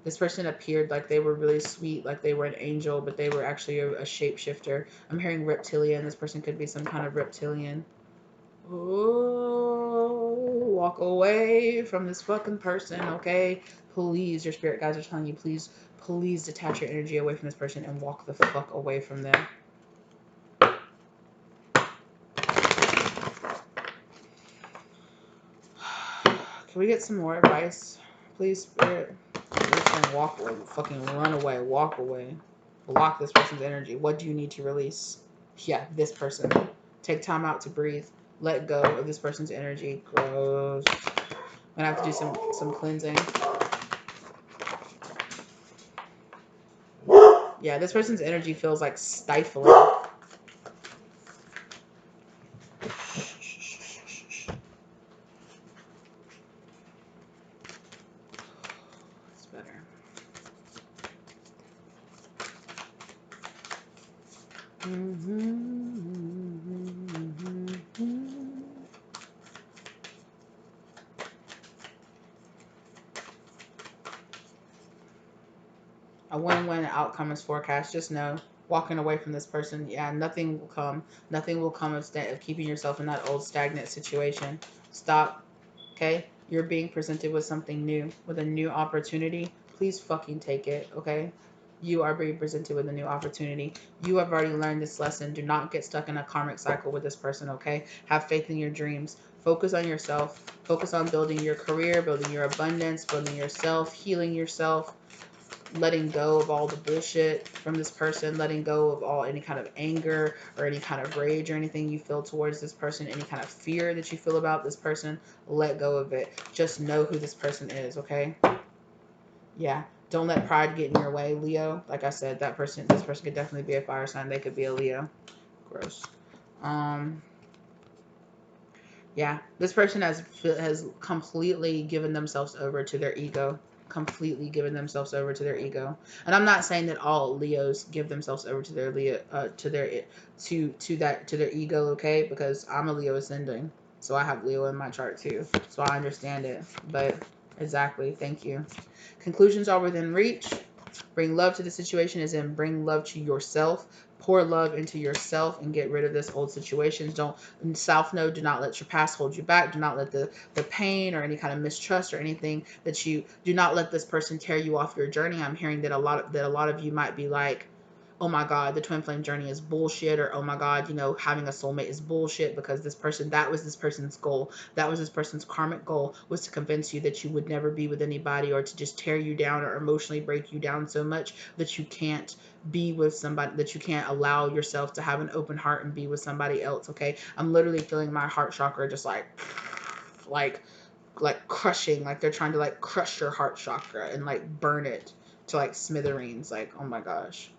This person appeared like they were really sweet, like they were an angel, but they were actually a shapeshifter. I'm hearing reptilian. This person could be some kind of reptilian. Oh, walk away from this fucking person, okay? Please, your spirit guides are telling you, please, please detach your energy away from this person and walk the fuck away from them. Can we get some more advice, please, spirit? Listen, walk away, fucking run away, walk away. Block this person's energy. What do you need to release? Yeah, this person. Take time out to breathe. Let go of this person's energy. Gross. I'm gonna have to do some cleansing. Yeah, this person's energy feels like stifling. It's better. A win-win outcome is forecast. Just know, walking away from this person, yeah, nothing will come. Nothing will come of keeping yourself in that old stagnant situation. Stop, okay? You're being presented with something new, with a new opportunity. Please fucking take it, okay? You are being presented with a new opportunity. You have already learned this lesson. Do not get stuck in a karmic cycle with this person, okay? Have faith in your dreams. Focus on yourself. Focus on building your career, building your abundance, building yourself, healing yourself, letting go of all the bullshit from this person, letting go of all any kind of anger or any kind of rage or anything you feel towards this person, any kind of fear that you feel about this person. Let go of it. Just know who this person is, okay? Yeah. Don't let pride get in your way, Leo. Like I said, this person could definitely be a fire sign. They could be a Leo. Gross. Yeah, this person has completely given themselves over to their ego. Completely given themselves over to their ego. And I'm not saying that all Leos give themselves over to their to their ego, okay? Because I'm a Leo ascending, so I have Leo in my chart too, so I understand it. But exactly, thank you. Conclusions are within reach. Bring love to the situation as in bring love to yourself. Pour love into yourself and get rid of this old situation. Don't, South Node, do not let your past hold you back. Do not let the pain or any kind of mistrust or anything that you, do not let this person tear you off your journey. I'm hearing that a lot of you might be like, oh my God, the twin flame journey is bullshit, or oh my God, you know, having a soulmate is bullshit, because that was this person's goal. That was this person's karmic goal, was to convince you that you would never be with anybody, or to just tear you down or emotionally break you down so much that you can't be with somebody, that you can't allow yourself to have an open heart and be with somebody else, okay? I'm literally feeling my heart chakra just like crushing, like they're trying to like crush your heart chakra and like burn it to like smithereens. Like, oh my gosh.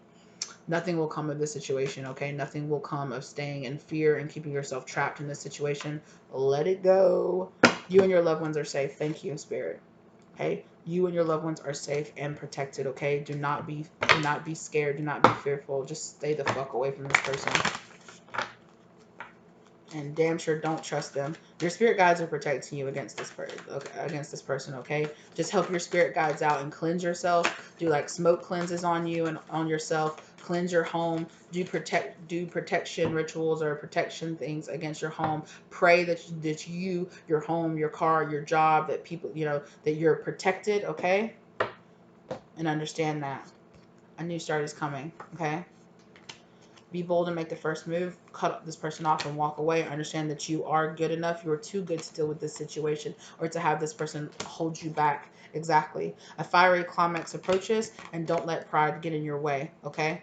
Nothing will come of this situation, okay? Nothing will come of staying in fear and keeping yourself trapped in this situation. Let it go. You and your loved ones are safe. Thank you, Spirit. Okay? You and your loved ones are safe and protected, okay? Do not be scared. Do not be fearful. Just stay the fuck away from this person. And damn sure don't trust them. Your spirit guides are protecting you against this person, okay? Just help your spirit guides out and cleanse yourself. Do like smoke cleanses on you and on yourself. Cleanse your home. Do protection rituals or protection things against your home. Pray that you, your home, your car, your job, that people, you know, that you're protected, okay? And understand that a new start is coming, okay? Be bold and make the first move. Cut this person off and walk away. Understand that you are good enough. You are too good to deal with this situation or to have this person hold you back. Exactly. A fiery climax approaches, and don't let pride get in your way, okay?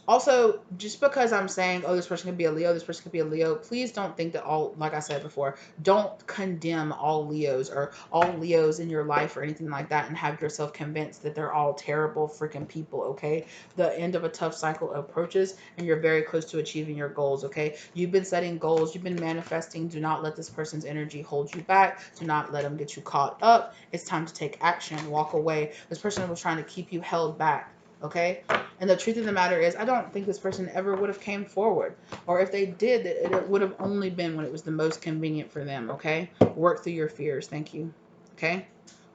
Also, just because I'm saying, oh, this person could be a Leo, this person could be a Leo, please don't think that all, like I said before, don't condemn all Leos or all Leos in your life or anything like that and have yourself convinced that they're all terrible freaking people, okay? The end of a tough cycle approaches and you're very close to achieving your goals, okay? You've been setting goals, you've been manifesting. Do not let this person's energy hold you back. Do not let them get you caught up. It's time to take action. Walk away. This person was trying to keep you held back. Okay. And the truth of the matter is, I don't think this person ever would have came forward, or if they did, it would have only been when it was the most convenient for them. Okay. Work through your fears. Thank you. Okay.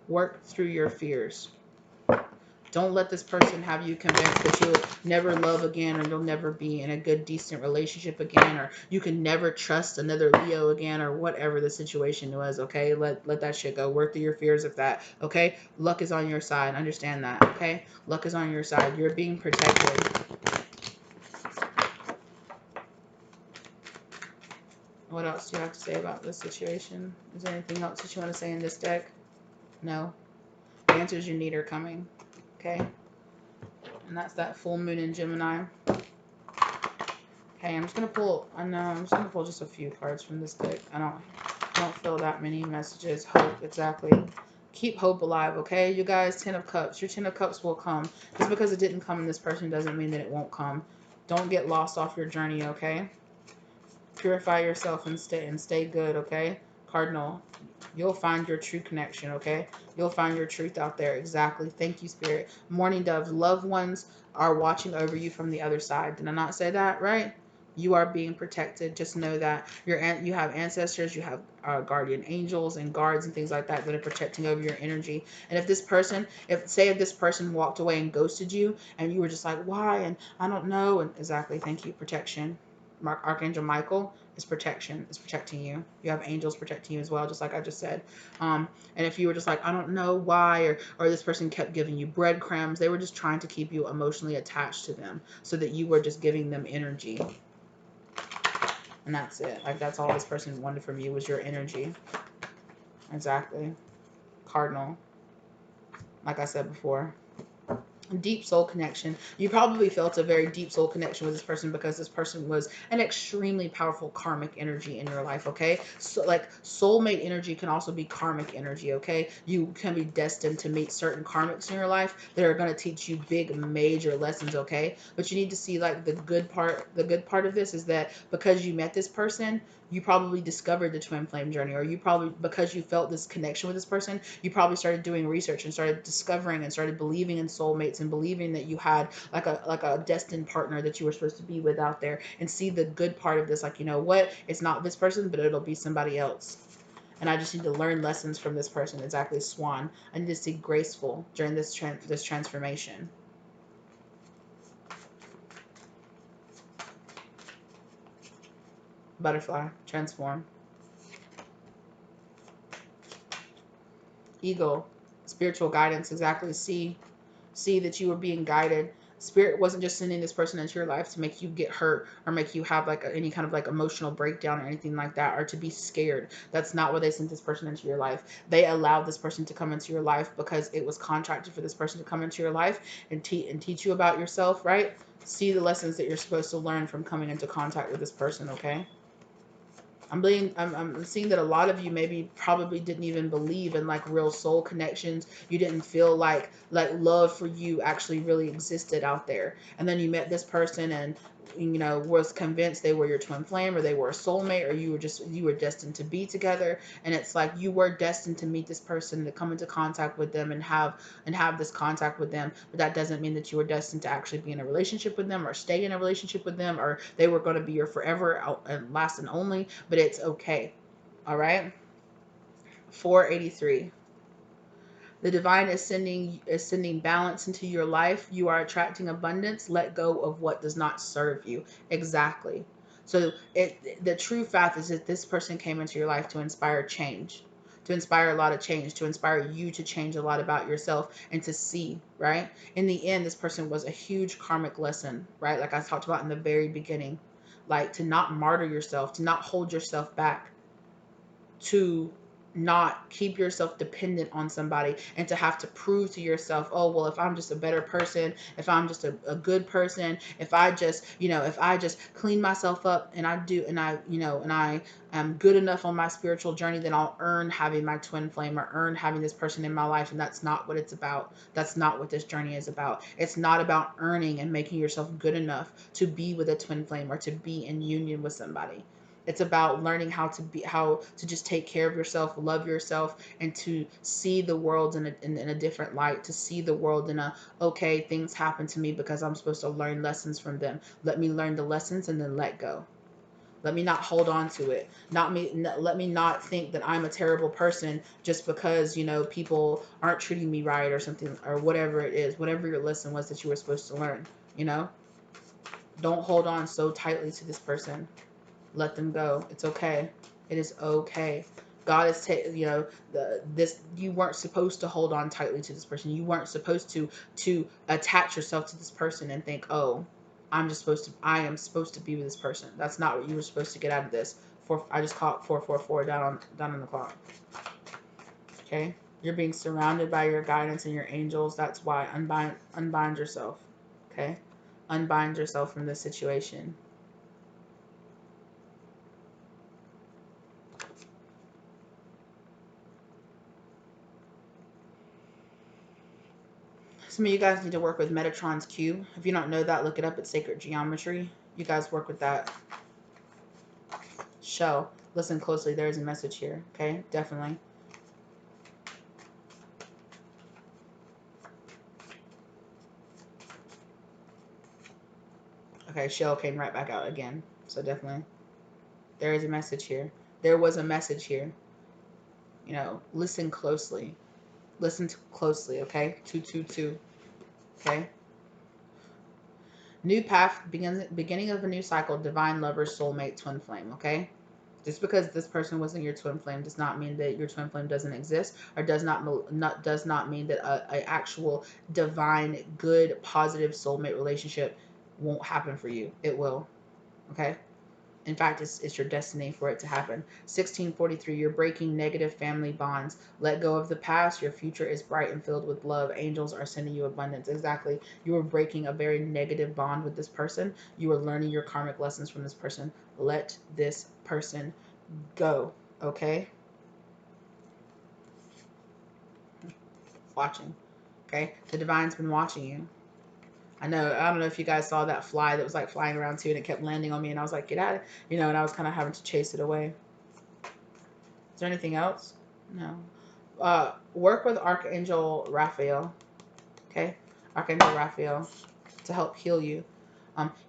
Work through your fears. Don't let this person have you convinced that you'll never love again, or you'll never be in a good, decent relationship again, or you can never trust another Leo again, or whatever the situation was. Okay, let that shit go. Work through your fears of that. Okay, luck is on your side. Understand that. Okay, luck is on your side. You're being protected. What else do you have to say about this situation? Is there anything else that you want to say in this deck? No. The answers you need are coming. Okay, and that's that full moon in Gemini. Okay, I'm just gonna pull. I know I'm just gonna pull just a few cards from this deck. I don't feel that many messages. Hope, exactly. Keep hope alive, okay, you guys. 10 of Cups. Your 10 of Cups will come. Just because it didn't come in this person doesn't mean that it won't come. Don't get lost off your journey, okay? Purify yourself and stay good, okay? Cardinal, you'll find your true connection, okay? You'll find your truth out there. Exactly. Thank you, Spirit. Morning Doves, loved ones are watching over you from the other side. Did I not say that right? You are being protected. Just know that you have ancestors, you have guardian angels and guards and things like that that are protecting over your energy. And if this person walked away and ghosted you, and you were just like, why? And I don't know. And exactly. Thank you. Protection. Archangel Michael is protection. Is protecting you. You have angels protecting you as well, just like I just said. And if you were just like, I don't know why, or this person kept giving you breadcrumbs, they were just trying to keep you emotionally attached to them so that you were just giving them energy. And that's it. Like, that's all this person wanted from you was your energy. Exactly. Cardinal. Like I said before. Deep soul connection. You probably felt a very deep soul connection with this person because this person was an extremely powerful karmic energy in your life, okay? So like soulmate energy can also be karmic energy, okay? You can be destined to meet certain karmics in your life that are going to teach you big major lessons, okay? But you need to see like the good part of this is that because you met this person, you probably discovered the twin flame journey, or you probably, because you felt this connection with this person, you probably started doing research and started discovering and started believing in soulmates and believing that you had like a destined partner that you were supposed to be with out there, and see the good part of this. Like, you know what? It's not this person, but it'll be somebody else. And I just need to learn lessons from this person. Exactly, Swan. I need to see graceful during this transformation. Butterfly, transform. Eagle, spiritual guidance. Exactly, see that you were being guided. Spirit wasn't just sending this person into your life to make you get hurt or make you have like any kind of like emotional breakdown or anything like that, or to be scared. That's not why they sent this person into your life. They allowed this person to come into your life because it was contracted for this person to come into your life and teach you about yourself, right? See the lessons that you're supposed to learn from coming into contact with this person, okay? I'm seeing that a lot of you maybe probably didn't even believe in like real soul connections. You didn't feel like love for you actually really existed out there. And then you met this person and was convinced they were your twin flame, or they were a soulmate, or you were destined to be together. And it's like you were destined to meet this person, to come into contact with them and have this contact with them. But that doesn't mean that you were destined to actually be in a relationship with them or stay in a relationship with them, or they were going to be your forever and last and only. But it's okay. All right. 483. The divine is sending balance into your life. You are attracting abundance. Let go of what does not serve you. Exactly. So the true fact is that this person came into your life to inspire change, to inspire a lot of change, to inspire you to change a lot about yourself and to see, right? In the end, this person was a huge karmic lesson, right? Like I talked about in the very beginning, like to not martyr yourself, to not hold yourself back, to not keep yourself dependent on somebody, and to have to prove to yourself, oh well, if I'm just a better person, if I'm just a good person, if I just clean myself up and I am good enough on my spiritual journey, then I'll earn having my twin flame or earn having this person in my life. And that's not what it's about. That's not what this journey is about. It's not about earning and making yourself good enough to be with a twin flame or to be in union with somebody. It's about learning how to just take care of yourself, love yourself, and to see the world in a different light, to see the world in a, okay, things happen to me because I'm supposed to learn lessons from them. Let me learn the lessons and then let go. Let me not hold on to it. Let me not think that I'm a terrible person just because, people aren't treating me right or something, or whatever it is, whatever your lesson was that you were supposed to learn, Don't hold on so tightly to this person. Let them go. It's okay. It is okay. God is, you weren't supposed to hold on tightly to this person. You weren't supposed to attach yourself to this person and think, oh, I am supposed to be with this person. That's not what you were supposed to get out of this. I just caught 444 down on the clock. Okay, you're being surrounded by your guidance and your angels. That's why unbind yourself. Okay, unbind yourself from this situation. Some of you guys need to work with Metatron's Q. If you don't know that, look it up. It's sacred geometry. You guys work with that. Shell, listen closely. There is a message here. Okay, definitely. Okay, Shell came right back out again. So definitely, there is a message here. There was a message here. Listen closely. Listen closely. Okay, 222. Okay. New path, beginning of a new cycle, divine lover, soulmate, twin flame, okay? Just because this person wasn't your twin flame does not mean that your twin flame doesn't exist, or does not mean that a actual divine, good, positive soulmate relationship won't happen for you. It will, okay? In fact, it's your destiny for it to happen. 1643, you're breaking negative family bonds. Let go of the past. Your future is bright and filled with love. Angels are sending you abundance. Exactly. You were breaking a very negative bond with this person. You were learning your karmic lessons from this person. Let this person go. Okay? Watching. Okay? The divine's been watching you. I don't know if you guys saw that fly that was like flying around too, and it kept landing on me, and I was like, get out of, and I was kind of having to chase it away. Is there anything else? No. Work with Archangel Raphael. Okay? Archangel Raphael to help heal you.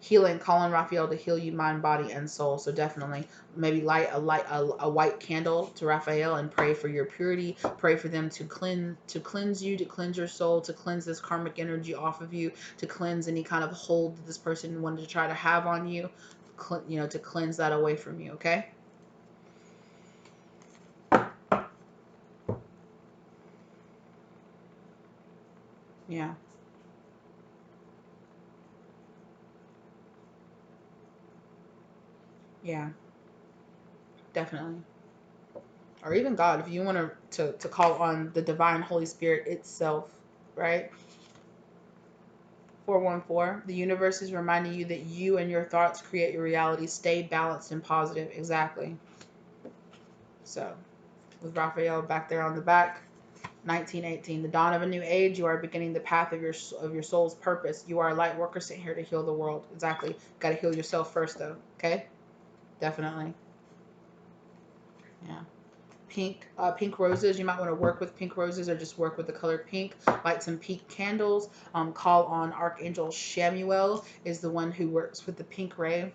Healing, calling Raphael to heal you mind, body, and soul. So definitely, maybe light a white candle to Raphael and pray for your purity. Pray for them to cleanse you, to cleanse your soul, to cleanse this karmic energy off of you, to cleanse any kind of hold that this person wanted to try to have on you. To cleanse that away from you. Okay. Yeah. Yeah. Definitely. Or even God, if you want to call on the divine Holy Spirit itself, right? 414, the universe is reminding you that you and your thoughts create your reality. Stay balanced and positive. Exactly. So, with Raphael back there on the back, 1918, the dawn of a new age. You are beginning the path of your soul's purpose. You are a light worker sent here to heal the world. Exactly. Got to heal yourself first, though. Okay. Definitely. Yeah. Pink roses. You might want to work with pink roses or just work with the color pink. Light some pink candles. Call on Archangel Shamuel, is the one who works with the pink ray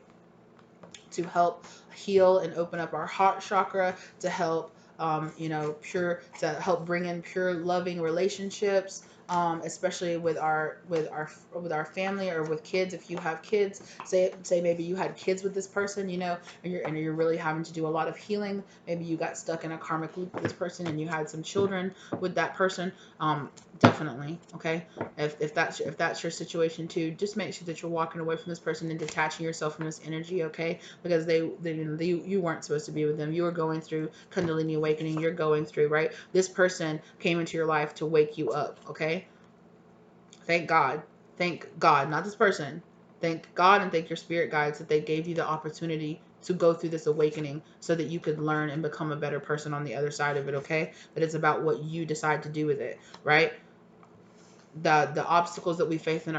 to help heal and open up our heart chakra, to help to help bring in pure loving relationships, especially with our family or with kids. If you have kids, say maybe you had kids with this person, and you're really having to do a lot of healing. Maybe you got stuck in a karmic loop with this person and you had some children with that person. Definitely, okay. If that's your situation too, just make sure that you're walking away from this person and detaching yourself from this energy, okay? Because you weren't supposed to be with them. You were going through Kundalini awakening. You're going through, right? This person came into your life to wake you up, okay? Thank God. Thank God, not this person. Thank God and thank your spirit guides that they gave you the opportunity to go through this awakening so that you could learn and become a better person on the other side of it, okay? But it's about what you decide to do with it, right? The obstacles that we face in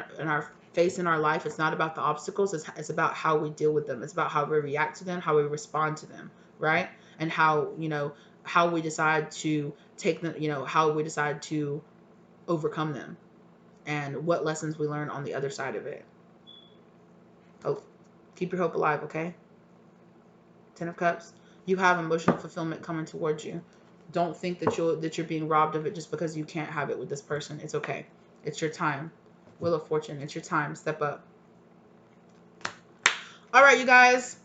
face in our life. It's not about the obstacles. It's about how we deal with them. It's about how we react to them, how we respond to them, right? And how, how we decide to take them, how we decide to overcome them, and what lessons we learn on the other side of it. Hope. Keep your hope alive, okay? Ten of Cups. You have emotional fulfillment coming towards you. Don't think that you're being robbed of it just because you can't have it with this person. It's okay. It's your time. Wheel of Fortune. It's your time. Step up. All right, you guys.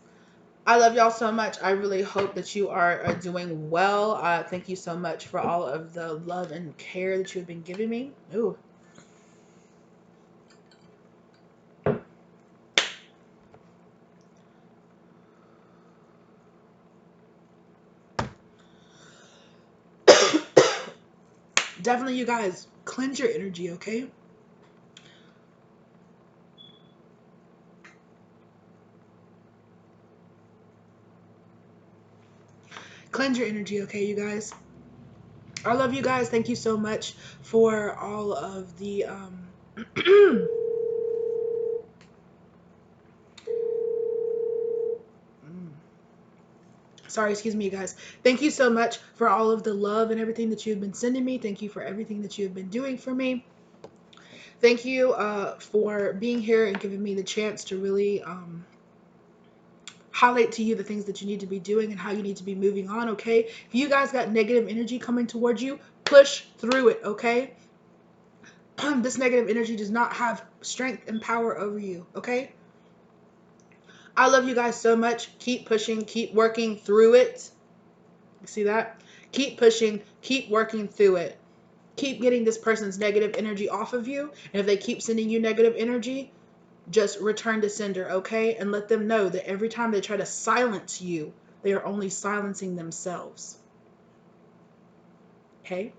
I love y'all so much. I really hope that you are doing well. Thank you so much for all of the love and care that you've been giving me. Ooh. Definitely, you guys, cleanse your energy, okay? Cleanse your energy, okay, you guys? I love you guys. Thank you so much for all of the sorry, excuse me, you guys. Thank you so much for all of the love and everything that you've been sending me. Thank you for everything that you've been doing for me. Thank you for being here and giving me the chance to really highlight to you the things that you need to be doing and how you need to be moving on, okay? If you guys got negative energy coming towards you, push through it, okay? This negative energy does not have strength and power over you, okay? I love you guys so much. Keep pushing, keep working through it. You see that? Keep pushing, keep working through it. Keep getting this person's negative energy off of you. And if they keep sending you negative energy, just return to sender, okay? And let them know that every time they try to silence you, they are only silencing themselves. Okay?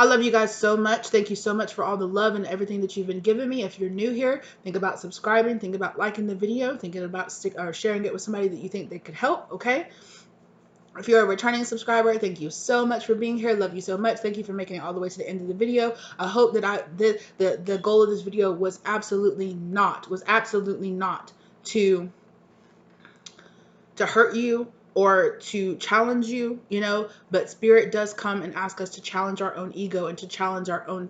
I love you guys so much. Thank you so much for all the love and everything that you've been giving me. If you're new here, think about subscribing. Think about liking the video. Thinking about sharing it with somebody that you think they could help, okay? If you're a returning subscriber, thank you so much for being here. Love you so much. Thank you for making it all the way to the end of the video. I hope that the goal of this video was absolutely not to hurt you or to challenge you, but spirit does come and ask us to challenge our own ego and to challenge our own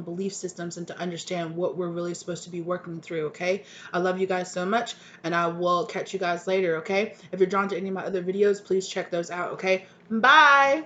belief systems and to understand what we're really supposed to be working through, okay? I love you guys so much, and I will catch you guys later, okay? If you're drawn to any of my other videos, please check those out, okay? Bye.